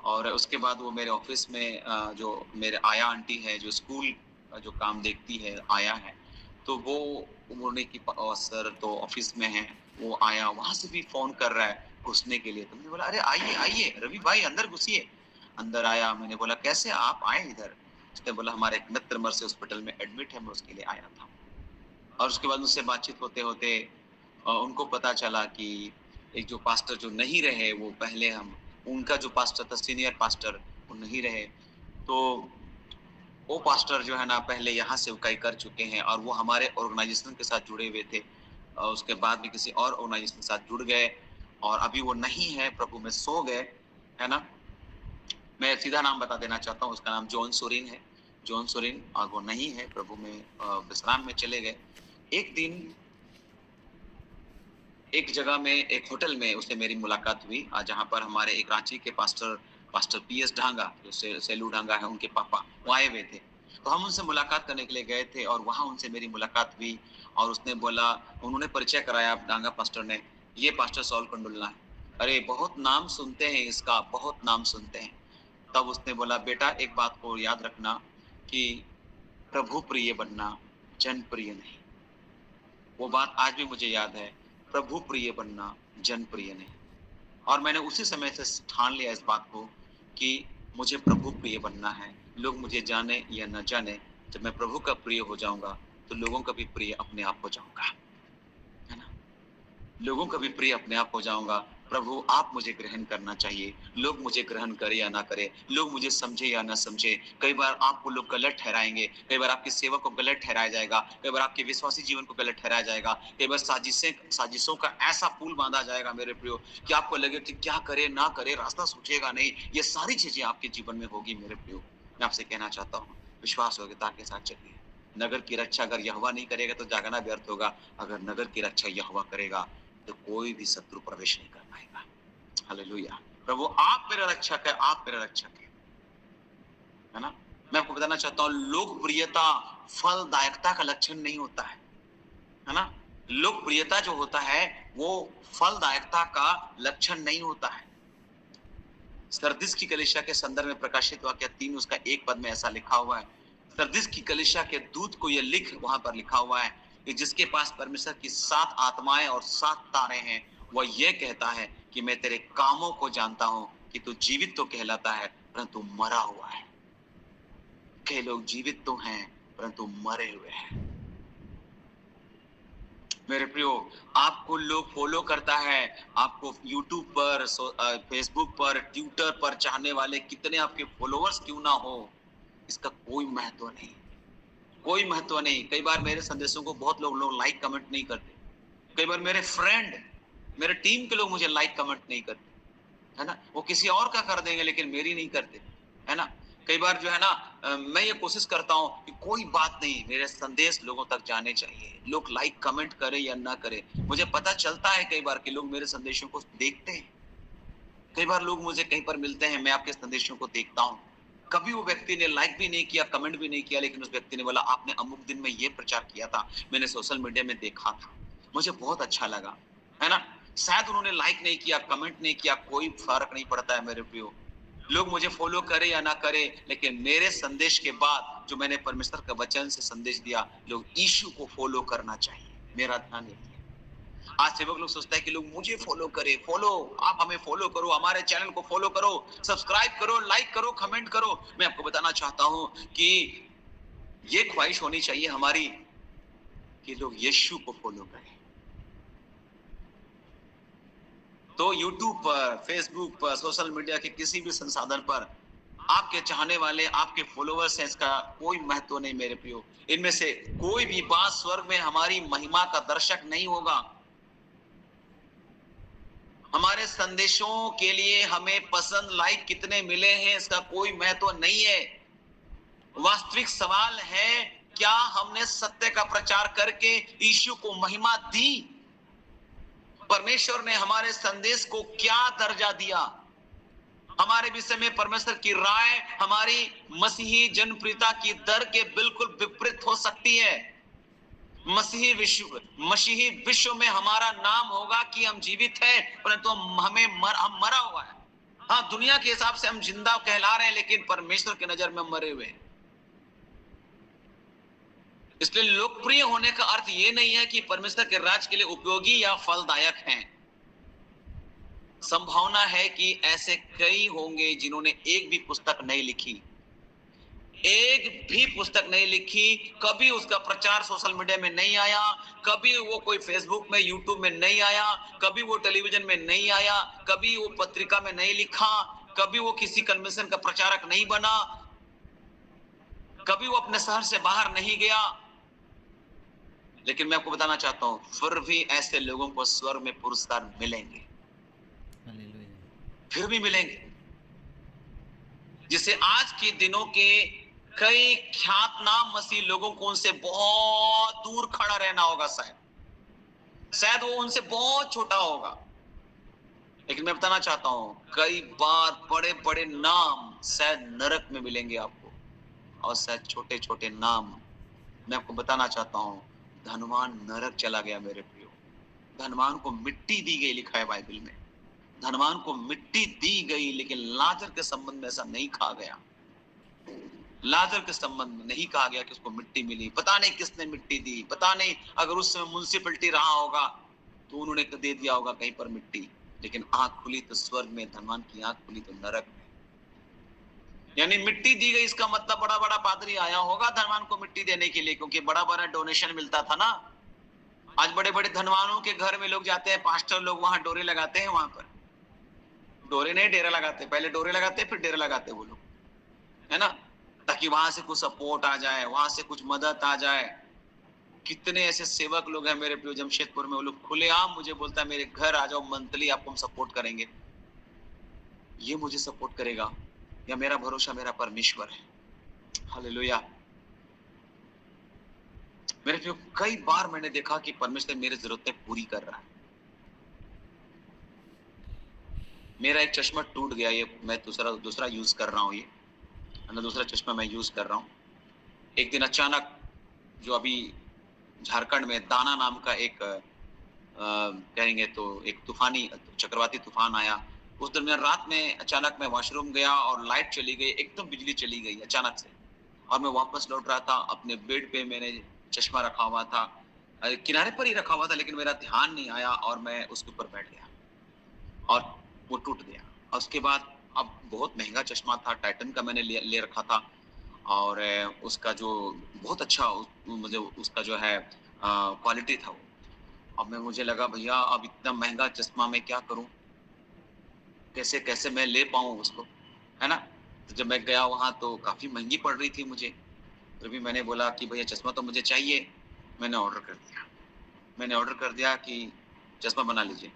और उसके बाद वो मेरे ऑफिस में जो मेरे आया आंटी है, जो स्कूल का जो काम देखती है, आया है, तो वो उन्होंने कि सर तो ऑफिस में है, वो आया, वहाँ से भी फ़ोन कर रहा है घुसने के लिए। तो मैंने बोला अरे आइए आइए रवि भाई अंदर घुसिए। अंदर आया, मैंने बोला कैसे आप आए इधर? उसने बोला हमारे एक मित्र मर्सी हॉस्पिटल में एडमिट है, मैं उसके लिए आया था। और उसके बाद मुझसे बातचीत होते होते उनको पता चला कि एक जो पास्टर जो नहीं रहे, वो पहले हम उनका जो पास्टर था, सीनियर पास्टर, वो नहीं रहे, तो वो पास्टर जो है ना पहले यहाँ से कई कर चुके हैं, और वो हमारे ऑर्गेनाइजेशन के साथ जुड़े हुए थे, उसके बाद भी किसी और ऑर्गेनाइजेशन के साथ जुड़ गए, और अभी वो नहीं है, प्रभु में सो गए, है ना। मैं सीधा नाम बता देना चाहता हूँ, उसका नाम जॉन सोरिन है, जॉन सोरिन, और वो नहीं है, प्रभु में विश्राम में चले गए। एक दिन एक जगह में, एक होटल में उससे मेरी मुलाकात हुई, जहाँ पर हमारे एक रांची के पास्टर पीएस ढांगा, जो सेलू ढांगा है, उनके पापा वो आए हुए थे। तो हम उनसे मुलाकात करने के लिए गए थे, और वहाँ उनसे मेरी मुलाकात हुई, और उसने बोला, उन्होंने परिचय कराया ढांगा पास्टर ने, ये पास्टर सॉल कंडुल्ला है। अरे बहुत नाम सुनते हैं इसका, बहुत नाम सुनते हैं। तब उसने बोला बेटा एक बात को याद रखना कि प्रभु प्रिय बनना, जन प्रिय नहीं। वो बात आज भी मुझे याद है, प्रभु प्रिय बनना, जन प्रिय नहीं। और मैंने उसी समय से ठान लिया इस बात को कि मुझे प्रभु प्रिय बनना है, लोग मुझे जाने या न जाने, जब मैं प्रभु का प्रिय हो जाऊंगा तो लोगों का भी प्रिय अपने आप हो जाऊंगा, है ना। लोगों का भी प्रिय अपने आप हो जाऊंगा। प्रभु आप मुझे ग्रहण करना चाहिए, लोग मुझे ग्रहण करे या ना करे, लोग मुझे समझे या ना समझे। कई बार आपको लोग गलत ठहराएंगे, कई बार आपकी सेवा को गलत ठहराया जाएगा, कई बार आपके विश्वासी जीवन को गलत ठहराया जाएगा, कई बार साजिशों का ऐसा पुल बांधा जाएगा मेरे प्रियो कि आपको लगे कि क्या करे ना करे, रास्ता सूझेगा नहीं। ये सारी चीजें आपके जीवन में होगी मेरे प्रियो। मैं आपसे कहना चाहता हूँ, विश्वास योग्यता के साथ चलिए। नगर की रक्षा अगर यहोवा नहीं करेगा तो जागना व्यर्थ होगा, अगर नगर की रक्षा यहोवा करेगा तो कोई भी शत्रु प्रवेश नहीं कर पाएगा। हालेलुया। प्रभु आप मेरा रक्षक है, आप मेरा रक्षक है ना। मैं आपको बताना चाहता हूँ, लोकप्रियता फलदायकता का लक्षण नहीं होता है ना। लोकप्रियता जो होता है वो फलदायकता का लक्षण नहीं होता है। सरदिस की कलीसिया के संदर्भ में प्रकाशित वाक्य 3 उसका 1 पद में ऐसा लिखा हुआ है। सरदिस की कलीसिया के दूत को यह लिख, वहां पर लिखा हुआ है कि जिसके पास परमेश्वर की 7 आत्माएं और 7 तारे हैं, वह यह कहता है कि मैं तेरे कामों को जानता हूं कि तू जीवित तो कहलाता है परंतु मरा हुआ है। कई लोग जीवित तो हैं परंतु मरे हुए हैं। मेरे प्रियो, आपको लोग फॉलो करता है, आपको यूट्यूब पर, फेसबुक पर, ट्विटर पर चाहने वाले कितने आपके फॉलोअर्स क्यों ना हो, इसका कोई महत्व नहीं, कोई महत्व नहीं। कई बार मेरे संदेशों को बहुत लोग लाइक कमेंट नहीं करते। कई बार मेरे फ्रेंड, मेरे टीम के लोग मुझे लाइक कमेंट नहीं करते, है ना। वो किसी और का कर देंगे लेकिन मेरी नहीं करते, है ना। कई बार जो है ना, मैं ये कोशिश करता हूँ कि कोई बात नहीं, मेरे संदेश लोगों तक जाने चाहिए, लोग लाइक कमेंट करें या ना करें। मुझे पता चलता है कई बार कि लोग मेरे संदेशों को देखते हैं। कई बार लोग मुझे कहीं पर मिलते हैं, मैं आपके संदेशों को देखता हूँ, कभी वो व्यक्ति ने लाइक भी नहीं किया, कमेंट भी नहीं किया, लेकिन उस व्यक्ति ने बोला आपने अमुक दिन में ये प्रचार किया था, मैंने सोशल मीडिया में देखा था, मुझे बहुत अच्छा लगा, है ना। शायद उन्होंने लाइक नहीं किया, कमेंट नहीं किया, कोई फर्क नहीं पड़ता है मेरे प्रियो। लोग मुझे फॉलो करे या ना करे, लेकिन मेरे संदेश के बाद जो मैंने परमेश्वर का वचन से संदेश दिया, लोग यीशु को फॉलो करना चाहिए। मेरा ध्यान यही है। आज सेवक लोग सोचता है कि लोग मुझे फॉलो करे, फॉलो, आप हमें फॉलो करो, हमारे चैनल को फॉलो करो, सब्सक्राइब करो, लाइक करो, कमेंट करो। मैं आपको बताना चाहता हूं कि ये ख्वाहिश होनी चाहिए हमारी कि लोग यीशु को फॉलो करें। तो यूट्यूब पर, फेसबुक पर, सोशल मीडिया के किसी भी संसाधन पर आपके चाहने वाले, आपके फॉलोअर्स हैं, इसका कोई महत्व नहीं मेरे प्रियो। इनमें से कोई भी बात स्वर्ग में हमारी महिमा का दर्शक नहीं होगा। हमारे संदेशों के लिए हमें पसंद लाइक कितने मिले हैं इसका कोई महत्व नहीं है। वास्तविक सवाल है, क्या हमने सत्य का प्रचार करके यीशु को महिमा दी? परमेश्वर ने हमारे संदेश को क्या दर्जा दिया? हमारे विषय में परमेश्वर की राय हमारी मसीही जनप्रियता की दर के बिल्कुल विपरीत हो सकती है। मसीही विश्व में हमारा नाम होगा कि हम जीवित हैं, परंतु हम मरा हुआ है। हाँ, दुनिया के हिसाब से हम जिंदा कहला रहे हैं, लेकिन परमेश्वर की नजर में मरे हुए हैं। इसलिए लोकप्रिय होने का अर्थ यह नहीं है कि परमेश्वर के राज के लिए उपयोगी या फलदायक हैं। संभावना है कि ऐसे कई होंगे जिन्होंने एक भी पुस्तक नहीं लिखी, एक भी पुस्तक नहीं लिखी, कभी उसका प्रचार सोशल मीडिया में नहीं आया, कभी वो कोई फेसबुक में यूट्यूब में नहीं आया, कभी वो टेलीविजन में नहीं आया, कभी वो पत्रिका में नहीं लिखा, कभी वो किसी कन्वेंशन का प्रचारक नहीं बना, कभी वो अपने शहर से बाहर नहीं गया। लेकिन मैं आपको बताना चाहता हूं, फिर भी ऐसे लोगों को स्वर्ग में पुरस्कार मिलेंगे, फिर भी मिलेंगे, जिसे आज के दिनों के कई ख्यातनाम मसीह लोगों को उनसे बहुत दूर खड़ा रहना होगा। शायद वो उनसे बहुत छोटा होगा। लेकिन मैं बताना चाहता हूं, कई बार बड़े बड़े नाम शायद नरक में मिलेंगे आपको, और शायद छोटे छोटे नाम। मैं आपको बताना चाहता हूं, धनवान नरक चला गया मेरे प्रियो। धनवान को मिट्टी दी गई, लिखा है बाइबल में। धनवान को मिट्टी दी गई, लेकिन लाजर के संबंध में ऐसा नहीं कहा गया। लाजर के संबंध में नहीं कहा गया कि उसको मिट्टी मिली। पता नहीं किसने मिट्टी दी, पता नहीं, अगर उस समय म्युनिसिपैलिटी रहा होगा तो उन्होंने दे दिया होगा कहीं पर मिट्टी। लेकिन आंख खुली तो स्वर्ग में, धनवान की आंख खुली तो नरक में। यानी मिट्टी दी गई, इसका मतलब बड़ा बड़ा पादरी आया होगा धनवान को मिट्टी देने के लिए, क्योंकि बड़ा बड़ा डोनेशन मिलता था ना। आज बड़े बड़े धनवानों के घर में लोग जाते हैं, पास्टर लोग वहां डोरे लगाते हैं। वहां पर डोरे नहीं, डेरा लगाते। पहले डोरे लगाते, फिर डेरा लगाते वो लोग, है ना, ताकि वहां से कुछ सपोर्ट आ जाए, वहां से कुछ मदद आ जाए। कितने ऐसे सेवक लोग हैं मेरे प्रिय जमशेदपुर में, वो लोग खुलेआम मुझे बोलता है मेरे घर आ जाओ, मंथली आपको हम सपोर्ट करेंगे। ये मुझे सपोर्ट करेगा या मेरा भरोसा मेरा परमेश्वर है। हालेलुया। मेरे प्रिय, कई बार मैंने देखा कि परमेश्वर मेरी जरूरतें पूरी कर रहा है। मेरा एक चश्मा टूट गया, ये मैं दूसरा यूज कर रहा हूँ, ये दूसरा चश्मा मैं यूज कर रहा हूँ। एक दिन अचानक, जो अभी झारखंड में दाना नाम का एक कहेंगे तो एक तूफानी चक्रवाती तूफान आया। उस दरमियान रात में अचानक मैं वॉशरूम गया और लाइट चली गई, एकदम बिजली चली गई अचानक से। और मैं वापस लौट रहा था, अपने बेड पे मैंने चश्मा रखा हुआ था, किनारे पर ही रखा हुआ था, लेकिन मेरा ध्यान नहीं आया और मैं उसके ऊपर बैठ गया और वो टूट गया। और उसके बाद, अब बहुत महंगा चश्मा था, टाइटन का मैंने ले रखा था, और उसका जो बहुत अच्छा मुझे उसका जो है क्वालिटी था वो। अब मुझे लगा भैया अब इतना महंगा चश्मा मैं क्या करूं, कैसे कैसे मैं ले पाऊं उसको, है ना। तो जब मैं गया वहां तो काफी महंगी पड़ रही थी मुझे, फिर भी मैंने बोला कि भैया चश्मा तो मुझे चाहिए। मैंने ऑर्डर कर दिया कि चश्मा बना लीजिए।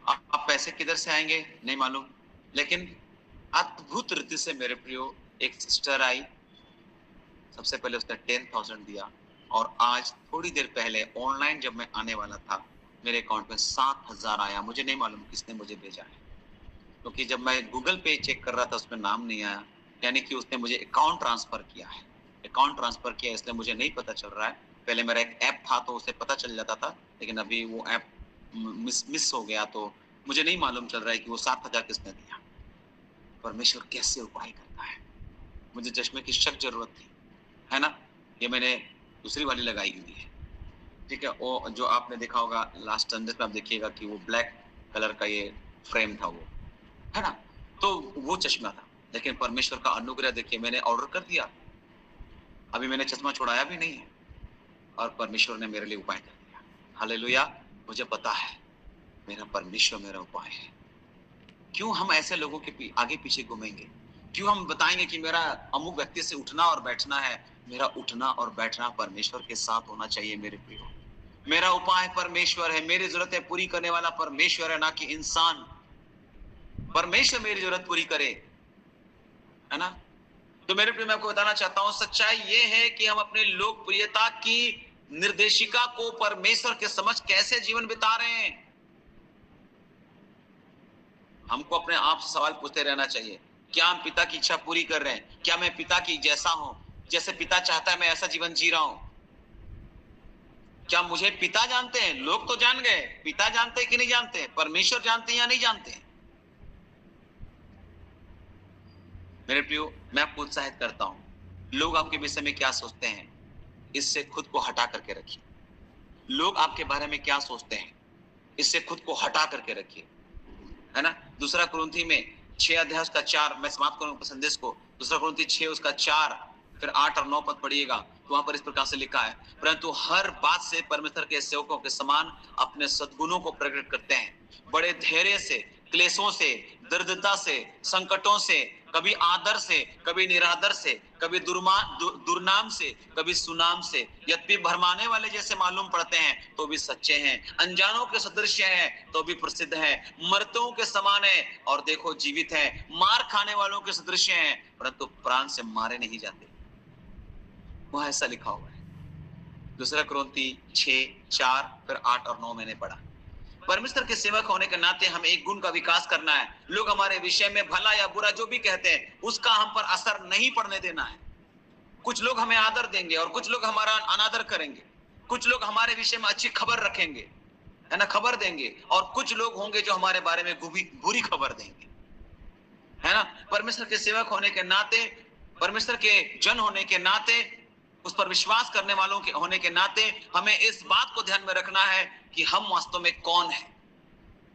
अब पैसे किधर से आएंगे नहीं मालूम, लेकिन अद्भुत रीति से मेरे प्रियो एक सिस्टर आई, सबसे पहले उसने 10,000 दिया, और आज थोड़ी देर पहले ऑनलाइन जब मैं आने वाला था मेरे अकाउंट में 7,000 आया। मुझे नहीं मालूम किसने मुझे भेजा है, क्योंकि जब मैं गूगल पे चेक कर रहा था उसमें नाम नहीं आया, यानी कि उसने मुझे अकाउंट ट्रांसफर किया है। अकाउंट ट्रांसफर किया इसलिए मुझे नहीं पता चल रहा है। पहले मेरा एक ऐप था तो उसे पता चल जाता था, लेकिन अभी वो ऐप मिस हो गया, तो मुझे नहीं मालूम चल रहा है कि वो 7,000 किसने दिया। परमेश्वर कैसे उपाय करता है। मुझे चश्मे की सख्त जरूरत थी, है ना, ये मैंने दूसरी वाली लगाई हुई है, ठीक है। वो जो आपने देखा होगा लास्ट संडे में, आप देखिएगा कि वो ब्लैक कलर का ये फ्रेम था, वो है ना, तो वो चश्मा था। लेकिन परमेश्वर का अनुग्रह देखिए, मैंने ऑर्डर कर दिया, अभी मैंने चश्मा छुड़ाया भी नहीं है, और परमेश्वर ने मेरे लिए उपाय कर दिया। हालेलुया। मुझे पता है मेरा परमेश्वर मेरा उपाय है। क्यों हम ऐसे लोगों के आगे पीछे घूमेंगे? क्यों हम बताएंगे कि मेरा अमुक व्यक्ति से उठना और बैठना है? मेरा उठना और बैठना परमेश्वर के साथ होना चाहिए मेरे प्रियो। मेरा उपाय परमेश्वर है, मेरी जरूरतें पूरी करने वाला परमेश्वर है, ना कि इंसान। परमेश्वर मेरी जरूरत पूरी करे, है ना। तो मेरे प्रिय, मैं आपको बताना चाहता हूं, सच्चाई ये है कि हम अपने लोकप्रियता की निर्देशिका को परमेश्वर के समक्ष कैसे जीवन बिता रहे हैं। हमको अपने आप से सवाल पूछते रहना चाहिए, क्या हम पिता की इच्छा पूरी कर रहे हैं? क्या मैं पिता की जैसा हूं, जैसे पिता चाहता है मैं ऐसा जीवन जी रहा हूं? क्या मुझे पिता जानते हैं? लोग तो जान गए, पिता जानते हैं कि नहीं जानते? परमेश्वर जानते हैं या नहीं जानते? मेरे प्रियो, मैं आपको उत्साहित करता हूं, लोग आपके विषय में क्या सोचते हैं, इससे खुद को हटा करके रखिए। लोग आपके बारे में क्या सोचते हैं, इससे खुद को हटा करके रखिए, है ना। दूसरा कुरिन्थी में 6 अध्याय उसका 4, मैं समाप्त करूंगा संदेश को। दूसरा कुरिन्थी 6 उसका 4 फिर 8 और 9 पद पढ़िएगा, तो वहां पर इस प्रकार से लिखा है, परंतु हर बात से परमेश्वर के सेवकों के समान अपने सद्गुणों को प्रकट करते हैं, बड़े धैर्य से, क्लेशों से, दरिद्रता से, संकटों से, कभी आदर से, कभी निरादर से, कभी दुर्नाम से, कभी सुनाम से। यद्यपि भरमाने वाले जैसे मालूम पड़ते हैं तो भी सच्चे हैं, अनजानों के सदृश हैं तो भी प्रसिद्ध हैं, मर्तों के समान है और देखो जीवित है, मार खाने वालों के सदृश हैं परंतु प्राण से मारे नहीं जाते। वह ऐसा लिखा हुआ है। दूसरा कुरिन्थी 6, 4 फिर 8 और 9 मैंने पढ़ा। परमेश्वर के सेवक होने के नाते हमें एक गुण का विकास करना है। लोग हमारे विषय में भला या बुरा जो भी कहते हैं उसका हम पर असर नहीं पड़ने देना है। कुछ लोग हमें आदर देंगे और कुछ लोग हमारा अनादर करेंगे, कुछ लोग हमारे विषय में अच्छी खबर रखेंगे, है ना, खबर देंगे, और कुछ लोग होंगे जो हमारे बारे में बुरी खबर देंगे, है ना। परमेश्वर के सेवक होने के नाते, परमेश्वर के जन होने के नाते, उस पर विश्वास करने वालों के होने के नाते हमें इस बात को ध्यान में रखना है कि हम वास्तव में कौन हैं,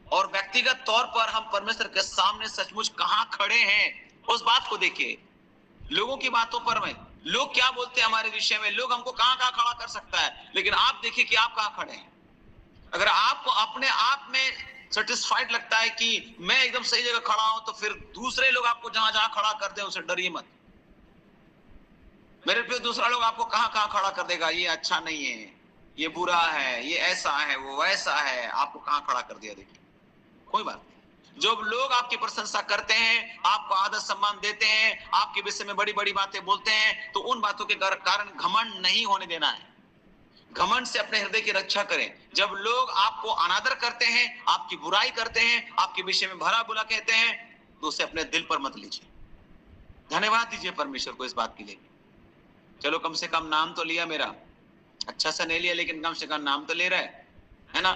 और व्यक्तिगत तौर पर हम परमेश्वर के सामने सचमुच कहां खड़े हैं, उस बात को देखिए। लोगों की बातों पर में, लोग क्या बोलते हैं हमारे विषय में, लोग हमको कहां कहां खड़ा कर सकता है, लेकिन आप देखिए कि आप कहां खड़े हैं। अगर आपको अपने आप में सेटिस्फाइड लगता है कि मैं एकदम सही जगह खड़ा हूं, तो फिर दूसरे लोग आपको जहां जहां खड़ा कर दे उसे डरिए मत। मेरे प्रिय, दूसरा लोग आपको कहां कहां खड़ा कर देगा, ये अच्छा नहीं है, ये बुरा है, ये ऐसा है, वो वैसा है, आपको कहां खड़ा कर दिया। देखिए, कोई बात नहीं। जो लोग आपकी प्रशंसा करते हैं, आपको आदर सम्मान देते हैं, आपके विषय में बड़ी बड़ी बातें बोलते हैं, तो उन बातों के कारण घमंड नहीं होने देना है। घमंड से अपने हृदय की रक्षा करें। जब लोग आपको अनादर करते हैं, आपकी बुराई करते हैं, आपके विषय में भला बुरा कहते हैं, तो उसे अपने दिल पर मत लीजिए। धन्यवाद दीजिए परमेश्वर को इस बात के लिए। चलो, कम से कम नाम तो लिया मेरा, अच्छा सा नहीं लिया लेकिन कम से कम नाम तो ले रहा है ना।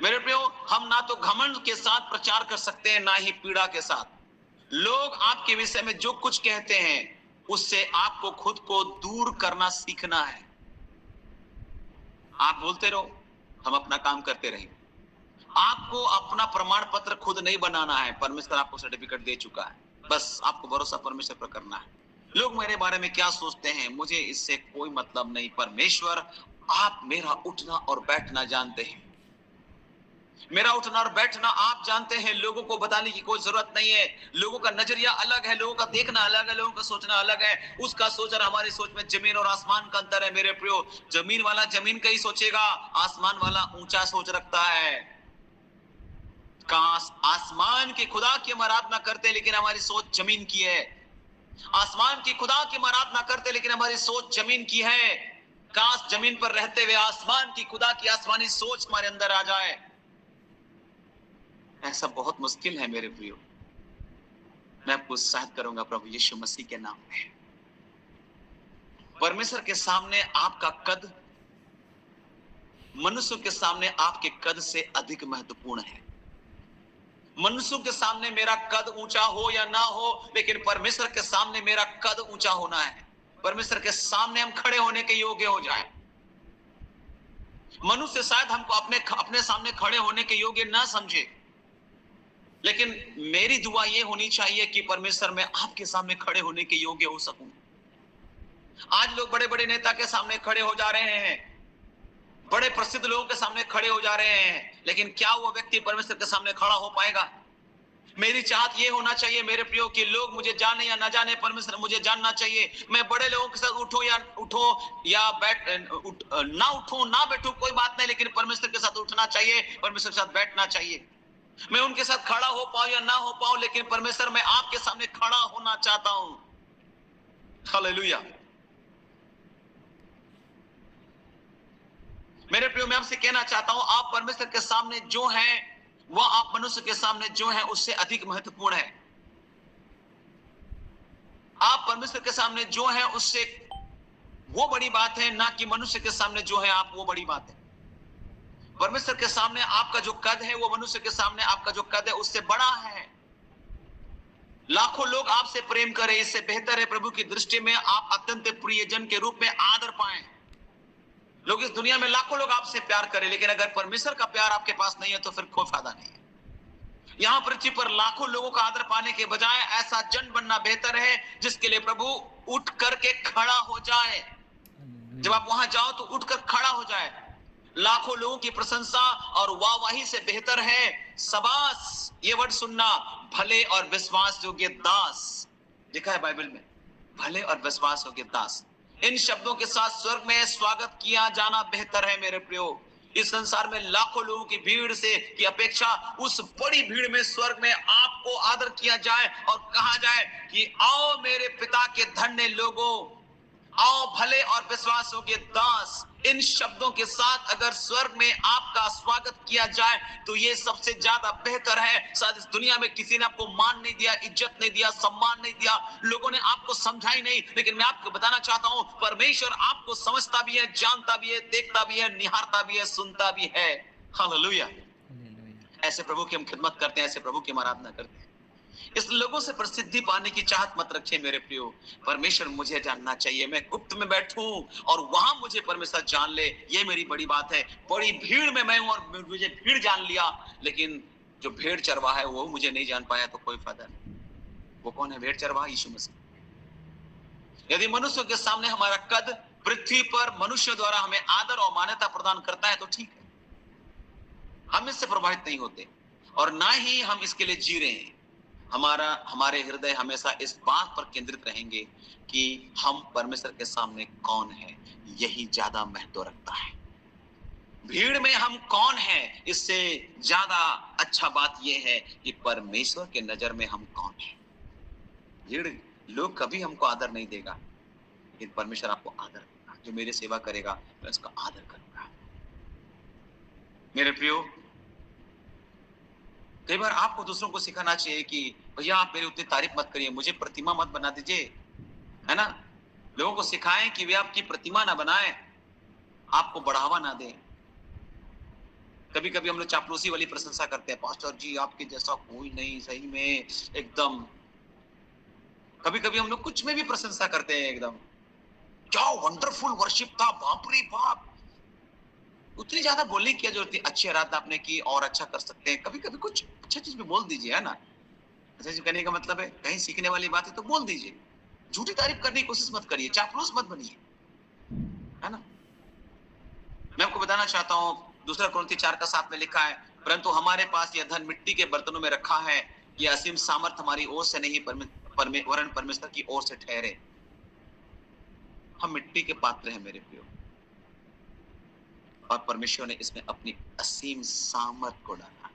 मेरे प्रियो, हम ना तो घमंड के साथ प्रचार कर सकते हैं, ना ही पीड़ा के साथ। लोग आपके विषय में जो कुछ कहते हैं उससे आपको खुद को दूर करना सीखना है। आप बोलते रहो, हम अपना काम करते रहेंगे। आपको अपना प्रमाण पत्र खुद नहीं बनाना है, परमेश्वर आपको सर्टिफिकेट दे चुका है, बस आपको भरोसा परमेश्वर पर करना है। लोग मेरे बारे में क्या सोचते हैं, मुझे इससे कोई मतलब नहीं। परमेश्वर, आप मेरा उठना और बैठना जानते हैं, मेरा उठना और बैठना आप जानते हैं। लोगों को बताने की कोई जरूरत नहीं है। लोगों का नजरिया अलग है, लोगों का देखना अलग है, लोगों का सोचना अलग है। उसका सोच और हमारी सोच में जमीन और आसमान का अंतर है। मेरे प्रियो, जमीन वाला जमीन का ही सोचेगा, आसमान वाला ऊंचा सोच रखता है। काश आसमान के खुदा की हम आराधना करते, लेकिन हमारी सोच जमीन की है। आसमान की खुदा की हम आराधना करते, लेकिन हमारी सोच जमीन की है। काश जमीन पर रहते हुए आसमान की खुदा की आसमानी सोच हमारे अंदर आ जाए। ऐसा बहुत मुश्किल है मेरे प्रियो। मैं आपको उत्साहित करूंगा प्रभु यीशु मसीह के नाम में। परमेश्वर के सामने आपका कद मनुष्यों के सामने आपके कद से अधिक महत्वपूर्ण है। मनुष्यों के सामने मेरा कद ऊंचा हो या ना हो, लेकिन परमेश्वर के सामने मेरा कद ऊंचा होना है। परमेश्वर के सामने हम खड़े होने के योग्य हो जाए। मनुष्य शायद हमको अपने सामने खड़े होने के योग्य ना समझे, लेकिन मेरी दुआ यह होनी चाहिए कि परमेश्वर मैं आपके सामने खड़े होने के योग्य हो सकूं। आज लोग बड़े बड़े नेता के सामने खड़े हो जा रहे हैं, बड़े प्रसिद्ध लोगों के सामने खड़े हो जा रहे हैं, लेकिन क्या वो व्यक्ति परमेश्वर के सामने खड़ा हो पाएगा? मेरी चाहत ये होना चाहिए मेरे प्रियो कि लोग मुझे जाने या ना जाने, परमेश्वर मुझे जानना चाहिए। मैं बड़े लोगों के साथ उठो या ना उठूं ना बैठूं कोई बात नहीं, लेकिन परमेश्वर के साथ उठना चाहिए, परमेश्वर के साथ बैठना चाहिए। मैं उनके साथ खड़ा हो पाऊं या ना हो पाऊं, लेकिन परमेश्वर मैं आपके सामने खड़ा होना चाहता हूं। हालेलुया। मेरे प्रियो, मैं आपसे कहना चाहता हूं, आप परमेश्वर के सामने जो हैं वह आप मनुष्य के सामने जो है उससे अधिक महत्वपूर्ण है। आप परमेश्वर के सामने जो है उससे वो बड़ी बात है, ना कि मनुष्य के सामने जो है आप वो बड़ी बात है। परमेश्वर के सामने आपका जो कद है वो मनुष्य के सामने आपका जो कद है उससे बड़ा है। लाखों लोग आपसे प्रेम करें, इससे बेहतर है प्रभु की दृष्टि में आप अत्यंत प्रियजन के रूप में आदर पाएं। लोग इस दुनिया में लाखों लोग आपसे प्यार करें, लेकिन अगर परमेश्वर का प्यार आपके पास नहीं है तो फिर कोई फायदा नहीं है। यहां पृथ्वी पर लाखों लोगों का आदर पाने के बजाय ऐसा जन बनना बेहतर है जिसके लिए प्रभु उठ करके खड़ा हो जाए। जब आप वहां जाओ तो उठकर खड़ा हो जाए। लाखों लोगों की प्रशंसा और वाहवाही से बेहतर है शाबाश ये वर्ड सुनना, भले और विश्वास योग्य दास। लिखा है बाइबल में, भले और विश्वास योग्य दास। इन शब्दों के साथ स्वर्ग में स्वागत किया जाना बेहतर है मेरे प्रियो। इस संसार में लाखों लोगों की भीड़ से की अपेक्षा उस बड़ी भीड़ में स्वर्ग में आपको आदर किया जाए और कहा जाए कि आओ मेरे पिता के धन्य लोगों, आओ भले और विश्वास योग्य दास। इन शब्दों के साथ अगर स्वर्ग में आपका स्वागत किया जाए तो ये सबसे ज्यादा बेहतर है। शायद इस दुनिया में किसी ने आपको मान नहीं दिया, इज्जत नहीं दिया, सम्मान नहीं दिया, लोगों ने आपको समझा ही नहीं, लेकिन मैं आपको बताना चाहता हूं परमेश्वर आपको समझता भी है, जानता भी है, देखता भी है, निहारता भी है, सुनता भी है। हालेलुया। ऐसे प्रभु की हम खिदमत करते हैं, ऐसे प्रभु की हम आराधना करते हैं। इस लोगों से प्रसिद्धि पाने की चाहत मत रखिए मेरे प्रियो। परमेश्वर मुझे जानना चाहिए, मैं गुप्त में बैठूं और वहां मुझे परमेश्वर जान ले, ये मेरी बड़ी बात है। बड़ी भीड़ में मैं हूं और मुझे भीड़ जान लिया, लेकिन जो भेड़ चरवाहा है वो मुझे नहीं जान पाया तो कोई फायदा नहीं। वो कौन है भेड़ चरवाहा? यीशु मसीह। यदि मनुष्य के सामने हमारा कद पृथ्वी पर मनुष्य द्वारा हमें आदर और मान्यता प्रदान करता है तो ठीक है, हम इससे प्रभावित नहीं होते और ना ही हम इसके लिए जी रहे हैं। हमारे हृदय हमेशा इस बात पर केंद्रित रहेंगे कि हम परमेश्वर के सामने कौन है, यही ज्यादा महत्व रखता है। भीड़ में हम कौन है इससे ज्यादा अच्छा बात यह है कि परमेश्वर के नजर में हम कौन है। भीड़ लोग कभी हमको आदर नहीं देगा, लेकिन परमेश्वर आपको आदर देगा। जो मेरी सेवा करेगा मैं उसका आदर करूंगा। मेरे प्रियो, कई बार आपको दूसरों को सिखाना चाहिए कि भैया आप मेरी उतनी तारीफ मत करिए, मुझे प्रतिमा मत बना दीजिए, है ना। लोगों को सिखाएं कि वे आपकी प्रतिमा ना बनाएं, आपको बढ़ावा ना दें। कभी कभी हम लोग चापलूसी वाली प्रशंसा करते हैं, पास्टर जी आपके जैसा कोई नहीं, सही में एकदम। कभी कभी हम लोग कुछ में भी प्रशंसा करते हैं, एकदम क्या वंडरफुल वर्शिप था, बाप रे बाप। उतनी ज्यादा बोलने की जरूरत नहीं, अच्छी आराधना आपने की और अच्छा कर सकते हैं। कभी कभी कुछ अच्छा चीज भी बोल दीजिए, है ना। अच्छा चीज करने का मतलब है कहीं सीखने वाली बात है तो बोल दीजिए। झूठी तारीफ करने की कोशिश मत करिए, चापलूस मत बनिए, है ना। मैं आपको बताना चाहता हूँ, 2 कुरिन्थी 4:7 में लिखा है, परंतु हमारे पास यह धन मिट्टी के बर्तनों में रखा है, यह असीम सामर्थ हमारी ओर से नहीं वरन परमेश्वर की ओर से ठहरे। हम मिट्टी के पात्र हैं मेरे प्रियो, और परमेश्वर ने इसमें अपनी असीम सामर्थ को डाला,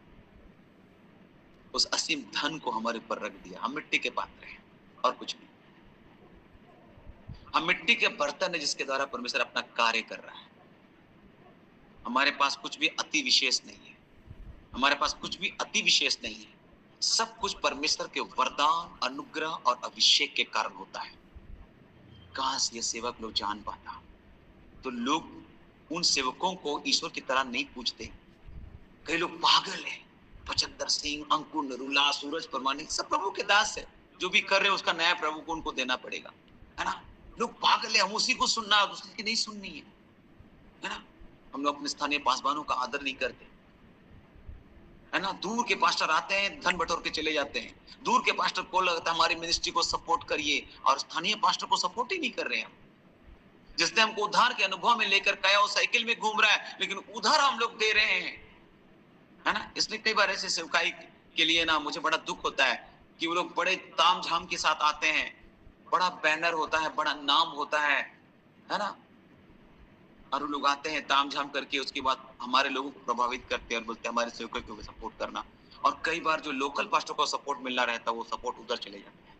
उस असीम धन को हमारे ऊपर रख दिया। हम मिट्टी के पात्र हैं और कुछ नहीं। हम मिट्टी के बर्तन है जिसके द्वारा परमेश्वर अपना कार्य कर रहा है। हमारे पास कुछ भी अति विशेष नहीं है, हमारे पास कुछ भी अति विशेष नहीं है। सब कुछ परमेश्वर के वरदान, अनुग्रह और अभिषेक के कारण होता है। काश ये सेवक लोग जान पाता तो लोग उन सेवकों को ईश्वर की तरह नहीं पूछते। कई लोग पागल हैं, बचंदर सिंह, अंकुर नरूला, सूरज परमानी, सब प्रभु के दास है। जो भी कर रहे हैं उसका न्याय प्रभु को उनको देना पड़ेगा, है ना। लोग पागल है, हम उसी को सुनना है, दूसरे की नहीं सुननी है ना। हम लोग अपने स्थानीय पासवानों का आदर नहीं करते, है ना। दूर के पास्टर आते हैं, धन बटोर के चले जाते हैं। दूर के पास्टर को लगता है हमारी मिनिस्ट्री को सपोर्ट करिए, और स्थानीय पास्टर को सपोर्ट ही नहीं कर रहे हैं। जिसने हमको उधार के अनुभव में लेकर गया, वो साइकिल में घूम रहा है, लेकिन उधार हम लोग दे रहे हैं, है ना। इसलिए कई बार ऐसे सेवकाई के लिए ना मुझे बड़ा दुख होता है कि वो लोग बड़े तामझाम के साथ आते हैं, बड़ा बैनर होता है, बड़ा नाम होता है ना, और वो लोग आते हैं तामझाम करके, उसके बाद हमारे लोगों को प्रभावित करते हैं और बोलते हैं हमारे सेवकों को सपोर्ट करना। और कई बार जो लोकल पास्टर को सपोर्ट मिलना रहता है वो सपोर्ट उधर चले जाते हैं।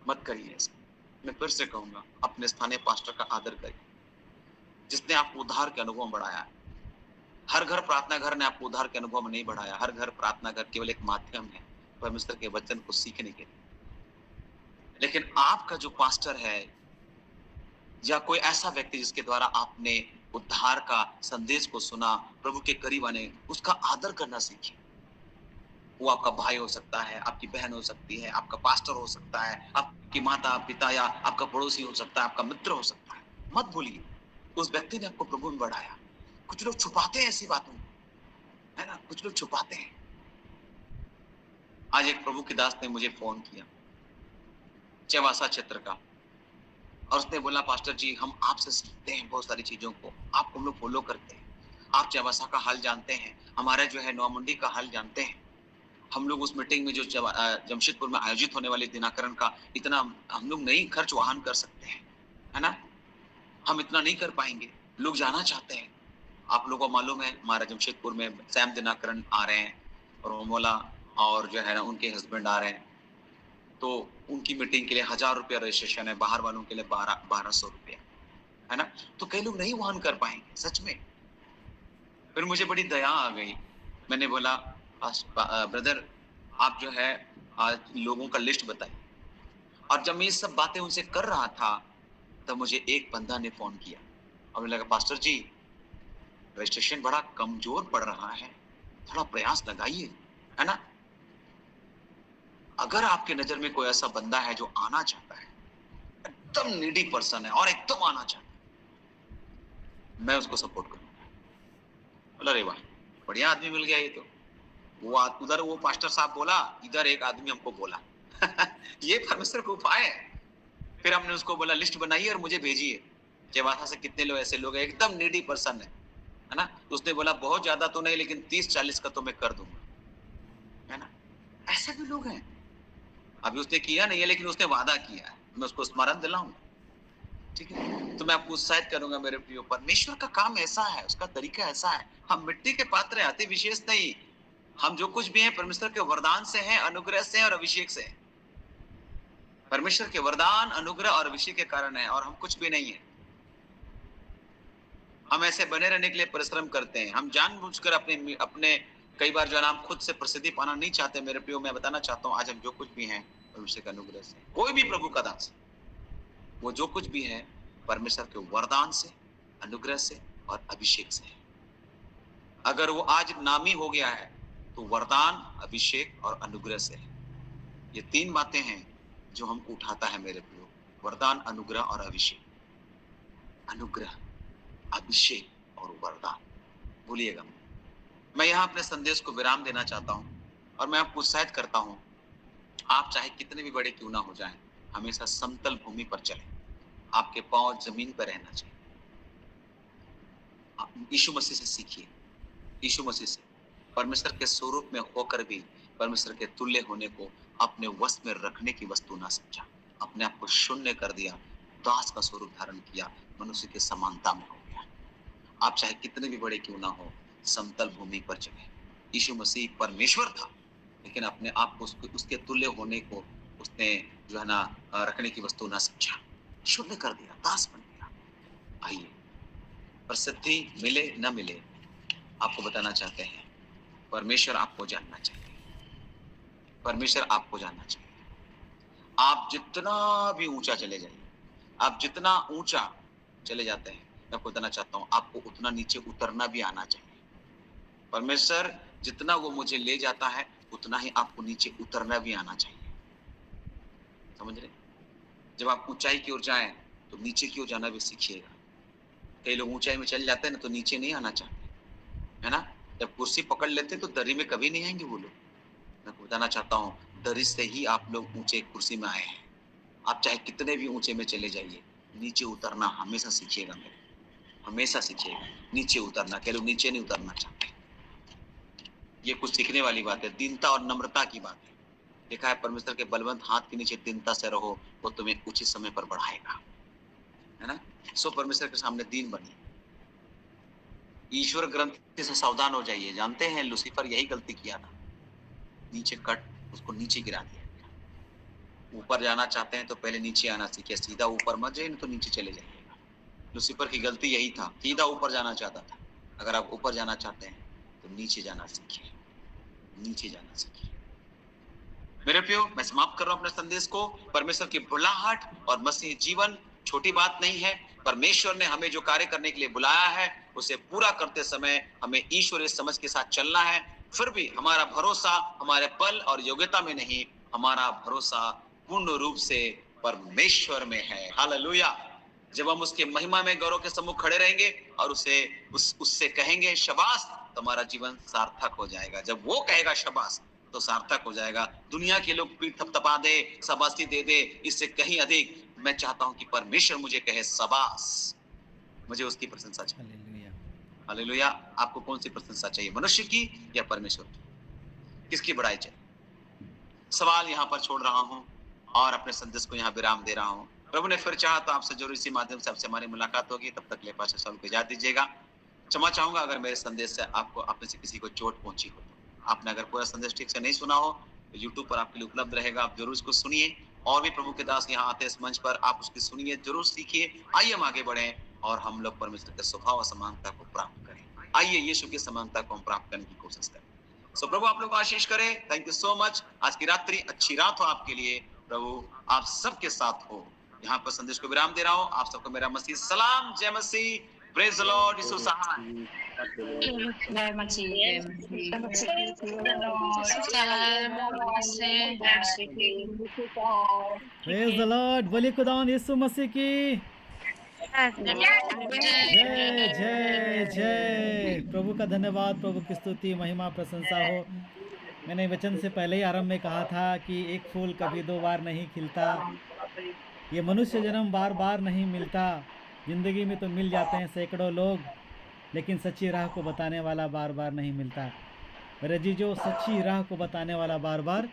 मत करिए ऐसा। मैं फिर से कहूंगा, अपने स्थानीय पास्टर का आदर करिए, जिसने आपको उद्धार के अनुभव में बढ़ाया है। हर घर प्रार्थना घर ने आपको उद्धार के अनुभव में नहीं बढ़ाया। हर घर प्रार्थना घर केवल एक माध्यम है परमेश्वर के वचन को सीखने के लिए। लेकिन आपका जो पास्टर है या कोई ऐसा व्यक्ति जिसके द्वारा आपने उद्धार का संदेश को सुना, प्रभु के करीब आने, उसका आदर करना सीखिए। वो आपका भाई हो सकता है, आपकी बहन हो सकती है, आपका पास्टर हो सकता है, आपकी माता पिता या आपका पड़ोसी हो सकता है, आपका मित्र हो सकता है। मत भूलिए उस व्यक्ति ने आपको प्रभु में बढ़ाया। कुछ लोग छुपाते हैं ऐसी बातों को, है ना, कुछ लोग छुपाते हैं। आज एक प्रभु के दास ने मुझे फोन किया, चेवासा क्षेत्र का, और उसने बोला पास्टर जी हम आपसे सीखते हैं बहुत सारी चीजों को, आपको हम लोग फॉलो करते हैं, आप चेवासा का हाल जानते हैं, हमारे जो है नौमंडी का हाल जानते हैं। हम लोग उस मीटिंग में जो जमशेदपुर में आयोजित होने वाले दिनाकरण का इतना हम लोग नहीं खर्च वहन कर सकते हैं, है ना, हम इतना नहीं कर पाएंगे, लोग जाना चाहते हैं। आप लोगों को मालूम है हमारा जमशेदपुर में सैम दिनाकरण आ रहे हैं और रोमोला और जो है ना उनके हस्बैंड आ रहे हैं, तो उनकी मीटिंग के लिए 1000 रुपया रजिस्ट्रेशन है, बाहर वालों के लिए 1200 रुपया, है ना। तो कई लोग नहीं वहन कर पाएंगे सच में। फिर मुझे बड़ी दया आ गई, मैंने बोला ब्रदर आप जो है आज लोगों का लिस्ट बताइए। और जब मैं ये सब बातें उनसे कर रहा था तब मुझे एक बंदा ने फोन किया और मुझे लगा पास्टर जी रजिस्ट्रेशन बड़ा कमजोर पड़ रहा है, थोड़ा प्रयास लगाइए, है ना। अगर आपके नजर में कोई ऐसा बंदा है जो आना चाहता है, एकदम नीडी पर्सन है और एकदम आना चाहता है, मैं उसको सपोर्ट करूंगा। बोला अरे वाह बढ़िया आदमी मिल गया ये तो। वो उधर वो पास्टर साहब बोला, इधर एक आदमी हमको बोला ये परमेश्वर का उपाय है। फिर हमने उसको बोला लिस्ट बनाइए और मुझे भेजिए, चेवासा से कितने लोग ऐसे लोग हैं एकदम नीडी पर्सन है ना। तो उसने बोला बहुत ज्यादा तो नहीं लेकिन 30-40 का तो मैं कर दूंगा, है ना। ऐसे भी लोग हैं। अभी उसने किया नहीं है लेकिन उसने वादा किया है, मैं उसको स्मरण दिलाऊंगा, ठीक है। तो मैं आपको उत्साहित करूंगा मेरे प्रियो, परमेश्वर का काम ऐसा है, उसका तरीका ऐसा है। हम मिट्टी के पात्र हैं, अति विशेष नहीं। हम जो कुछ भी हैं परमेश्वर के वरदान से हैं, अनुग्रह से हैं और अभिषेक से हैं। परमेश्वर के वरदान, अनुग्रह और अभिषेक के कारण है और हम कुछ भी नहीं है। हम ऐसे बने रहने के लिए परिश्रम करते हैं, हम जानबूझकर अपने कई बार जो है हम खुद से प्रसिद्धि पाना नहीं चाहते। मेरे प्रियो मैं बताना चाहता हूँ आज हम जो कुछ भी हैं परमेश्वर के अनुग्रह से, कोई भी प्रभु का दास वो जो कुछ भी है परमेश्वर के वरदान से, अनुग्रह से और अभिषेक से है। अगर वो आज नामी हो गया है तो वरदान, अभिषेक और अनुग्रह से है। ये 3 बातें हैं जो हमको उठाता है मेरे प्रियो, वरदान, अनुग्रह और अभिषेक। अनुग्रह, अभिषेक और वरदान भूलिएगा। मैं यहाँ अपने संदेश को विराम देना चाहता हूँ और मैं आपको उत्साहित करता हूँ, आप चाहे कितने भी बड़े क्यों ना हो जाएं, हमेशा समतल भूमि पर चलें। आपके पांव जमीन पर रहना चाहिए। यीशु मसीह से सीखिए, यीशु मसीह से। परमेश्वर के स्वरूप में होकर भी परमेश्वर के तुल्य होने को अपने वश में रखने की वस्तु ना समझा, अपने आप को शून्य कर दिया, दास का स्वरूप धारण किया, मनुष्य के समानता में हो गया। आप चाहे कितने भी बड़े क्यों ना हो, समतल भूमि पर चले। यीशु मसीह परमेश्वर था लेकिन अपने आप को उसके तुल्य होने को उसने जो है ना रखने की वस्तु ना समझा, शून्य कर दिया, दास बन गया। आइए, प्रसिद्धि मिले न मिले, आपको बताना चाहते हैं परमेश्वर आपको जानना चाहिए, परमेश्वर आपको जानना चाहिए। आप जितना भी ऊंचा चले जाइए, आप जितना ऊंचा चले जाते हैं, मैं आपको बताना चाहता हूँ आपको उतना नीचे उतरना भी आना चाहिए। परमेश्वर जितना वो मुझे ले जाता है उतना ही आपको नीचे उतरना भी आना चाहिए। समझ रहे? जब आप ऊंचाई की ओर जाएं तो नीचे की ओर जाना भी सीखिएगा। कई लोग ऊंचाई में चले जाते हैं ना तो नीचे नहीं आना चाहते, है ना। जब कुर्सी पकड़ लेते तो दरी में कभी नहीं आएंगे वो लोग। मैं बताना चाहता हूँ दरी से ही आप लोग ऊंचे कुर्सी में आए हैं। आप चाहे कितने भी ऊंचे में चले जाइए, नीचे उतरना हमेशा सीखिएगा, मेरे हमेशा सीखिएगा नीचे उतरना। कई लोग नीचे नहीं उतरना चाहते, ये कुछ सीखने वाली बात है, दीनता और नम्रता की बात है। लिखा है परमेश्वर के बलवंत हाथ के नीचे दीनता से रहो, वो तुम्हें उचित समय पर बढ़ाएगा, है ना। सो परमेश्वर के सामने दीन बनिए, ईश्वर ग्रंथ से सावधान हो जाइए। जानते हैं लूसीफर यही गलती किया था, नीचे कट उसको नीचे गिरा दिया। ऊपर जाना चाहते हैं तो पहले नीचे आना सीखिए, सीधा ऊपर मत जाइए, नहीं तो नीचे चले जाइएगा। लूसीफर की गलती यही था, सीधा ऊपर जाना चाहता था। अगर आप ऊपर जाना चाहते हैं तो नीचे जाना सीखिए, नीचे जाना सीखिए। मेरे प्रियो, मैं समाप्त कर रहा हूं अपने संदेश को। परमेश्वर की बुलाहट और मसीह जीवन छोटी बात नहीं है। परमेश्वर ने हमें जो कार्य करने के लिए बुलाया है उसे पूरा करते समय हमें ईश्वरीय समझ के साथ चलना है। फिर भी हमारा भरोसा हमारे बल और योग्यता में नहीं, हमारा भरोसा पूर्ण रूप से परमेश्वर में है। हालेलुया। जब हम उसके महिमा में गौरव के सम्मुख खड़े रहेंगे और उससे कहेंगे शबाश, तो हमारा जीवन सार्थक हो जाएगा। जब वो कहेगा शबाश तो सार्थक हो जाएगा। दुनिया के लोग पीठ थपथपा दे, शाबाशी दे दे, इससे कहीं अधिक मैं चाहता हूं कि परमेश्वर मुझे कहे शबाश, मुझे उसकी प्रशंसा चाहिए। हालेलुया। हालेलुया। आपको कौन सी प्रशंसा चाहिए, मनुष्य की या परमेश्वर की? किसकी बड़ाई चाहिए? सवाल यहाँ पर छोड़ रहा हूँ और अपने संदेश को यहाँ विराम दे रहा हूँ। प्रभु ने फिर चाहा तो आपसे जरूर इसी माध्यम से आपसे हमारी मुलाकात होगी। तब तक ले पास्टर साहब को इजाजत दीजिएगा। क्षमा चाहूंगा अगर मेरे संदेश से आपको आप में से किसी को चोट पहुंची हो। आपने अगर पूरा संदेश ठीक से नहीं सुना हो तो यूट्यूब पर आपके लिए उपलब्ध रहेगा, आप जरूर इसको सुनिए। और भी प्रभु के दास यहाँ आते हैं इस मंच पर, आप उसकी सुनिए, जरूर सीखिए। आइए हम आगे बढ़े और हम लोग परमेश्वर के स्वभाव और समानता को प्राप्त करें। आइए यीशु की समानता को हम प्राप्त करने की कोशिश करें। सो प्रभु आप लोग को आशीष करे। Thank you so much. आज की रात्रि अच्छी रात हो आपके लिए। प्रभु आप सबके साथ हो। यहाँ पर संदेश को विराम दे रहा हूँ। आप सबको मेरा मसीह सलाम। जय मसीह। Praise the lord. यीशु सहाय। जय मसीह, जय मसीह। Praise the Lord. बोलिए खुदावंद यीशु मसीह की जय जय जय। प्रभु का धन्यवाद, प्रभु की स्तुति महिमा प्रशंसा हो। मैंने वचन से पहले ही आरंभ में कहा था कि एक फूल कभी दो बार नहीं खिलता, ये मनुष्य जन्म बार बार नहीं मिलता। ज़िंदगी में तो मिल जाते हैं सैकड़ों लोग, लेकिन सच्ची राह को बताने वाला बार बार नहीं मिलता। मेरे जीजो, सच्ची राह को बताने वाला बार बार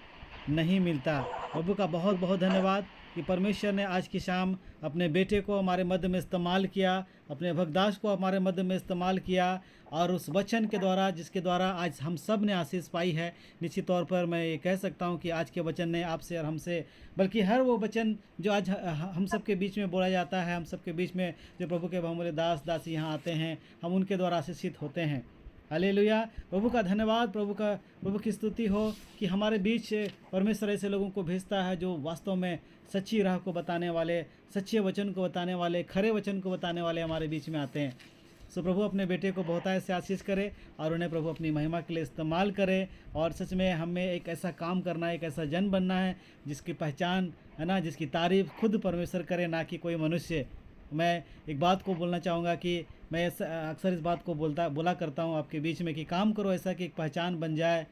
नहीं मिलता। प्रभु का बहुत बहुत धन्यवाद कि परमेश्वर ने आज की शाम अपने बेटे को हमारे मध्य में इस्तेमाल किया, अपने भक्तदास को हमारे मध्य में इस्तेमाल किया, और उस वचन के द्वारा जिसके द्वारा आज हम सब ने आशीष पाई है। निश्चित तौर पर मैं ये कह सकता हूँ कि आज के वचन ने आपसे और हमसे, बल्कि हर वो वचन जो आज हम सब के बीच में बोला जाता है, हम सब के बीच में जो प्रभु के बहुमूल्य दास दासी यहाँ आते हैं, हम उनके द्वारा आशीषित होते हैं। हालेलुया। प्रभु का धन्यवाद, प्रभु की स्तुति हो कि हमारे बीच परमेश्वर ऐसे लोगों को भेजता है जो वास्तव में सच्ची राह को बताने वाले, सच्चे वचन को बताने वाले, खरे वचन को बताने वाले हमारे बीच में आते हैं। सो प्रभु अपने बेटे को बहुतायत से आशीष करे और उन्हें प्रभु अपनी महिमा के लिए इस्तेमाल करे। और सच में हमें एक ऐसा काम करना है, एक ऐसा जन बनना है जिसकी पहचान है ना, जिसकी तारीफ खुद परमेश्वर करे, ना कि कोई मनुष्य। मैं एक बात को बोलना चाहूँगा कि मैं अक्सर इस बात को बोला करता हूँ आपके बीच में कि काम करो ऐसा कि एक पहचान बन जाए,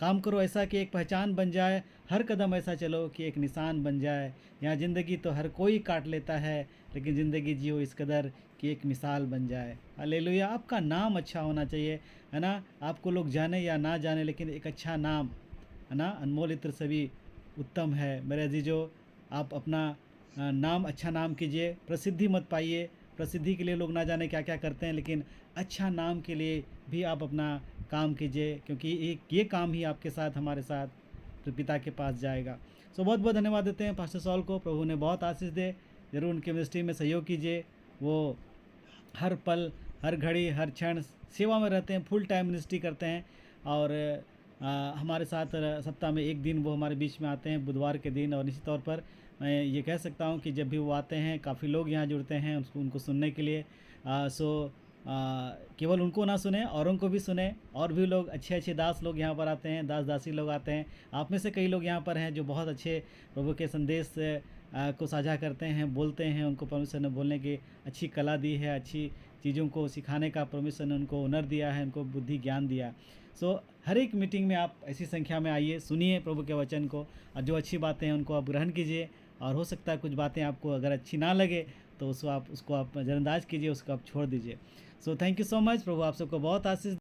काम करो ऐसा कि एक पहचान बन जाए, हर कदम ऐसा चलो कि एक निशान बन जाए। यहाँ ज़िंदगी तो हर कोई काट लेता है, लेकिन ज़िंदगी जियो इस कदर कि एक मिसाल बन जाए। हालेलुया। आपका नाम अच्छा होना चाहिए, है ना। आपको लोग जाने या ना जाने, लेकिन एक अच्छा नाम, है ना, अनमोल इत्र सभी उत्तम है। मेरे अजीजों, आप अपना नाम अच्छा नाम कीजिए, प्रसिद्धि मत पाइए। प्रसिद्धि के लिए लोग ना जाने क्या क्या करते हैं, लेकिन अच्छा नाम के लिए भी आप अपना काम कीजिए, क्योंकि ये काम ही आपके साथ, हमारे साथ पिता के पास जाएगा। सो बहुत बहुत धन्यवाद देते हैं पास्टर सॉल को। प्रभु ने बहुत आशीष दे। ज़रूर उनके मिनिस्ट्री में सहयोग कीजिए। वो हर पल, हर घड़ी, हर क्षण सेवा में रहते हैं, फुल टाइम मिनिस्ट्री करते हैं। और हमारे साथ सप्ताह में एक दिन वो हमारे बीच में आते हैं, बुधवार के दिन। और निश्चित तौर पर मैं ये कह सकता हूँ कि जब भी वो आते हैं, काफ़ी लोग यहाँ जुड़ते हैं उनको सुनने के लिए। केवल उनको ना सुने, औरों को भी सुने। और भी लोग, अच्छे अच्छे दास लोग यहाँ पर आते हैं, दास दासी लोग आते हैं। आप में से कई लोग यहाँ पर हैं जो बहुत अच्छे प्रभु के संदेश को साझा करते हैं, बोलते हैं। उनको परमेश्वर ने बोलने की अच्छी कला दी है, अच्छी चीज़ों को सिखाने का परमेश्वर ने उनको हुनर दिया है, उनको बुद्धि ज्ञान दिया। सो हर एक मीटिंग में आप ऐसी संख्या में आइए, सुनिए प्रभु के वचन को, और जो अच्छी बातें हैं उनको आप ग्रहण कीजिए। और हो सकता है कुछ बातें आपको अगर अच्छी ना लगे तो उसको आप नज़रअंदाज कीजिए, उसको आप छोड़ दीजिए। So thank you so much. प्रभु आप सबको बहुत आशीष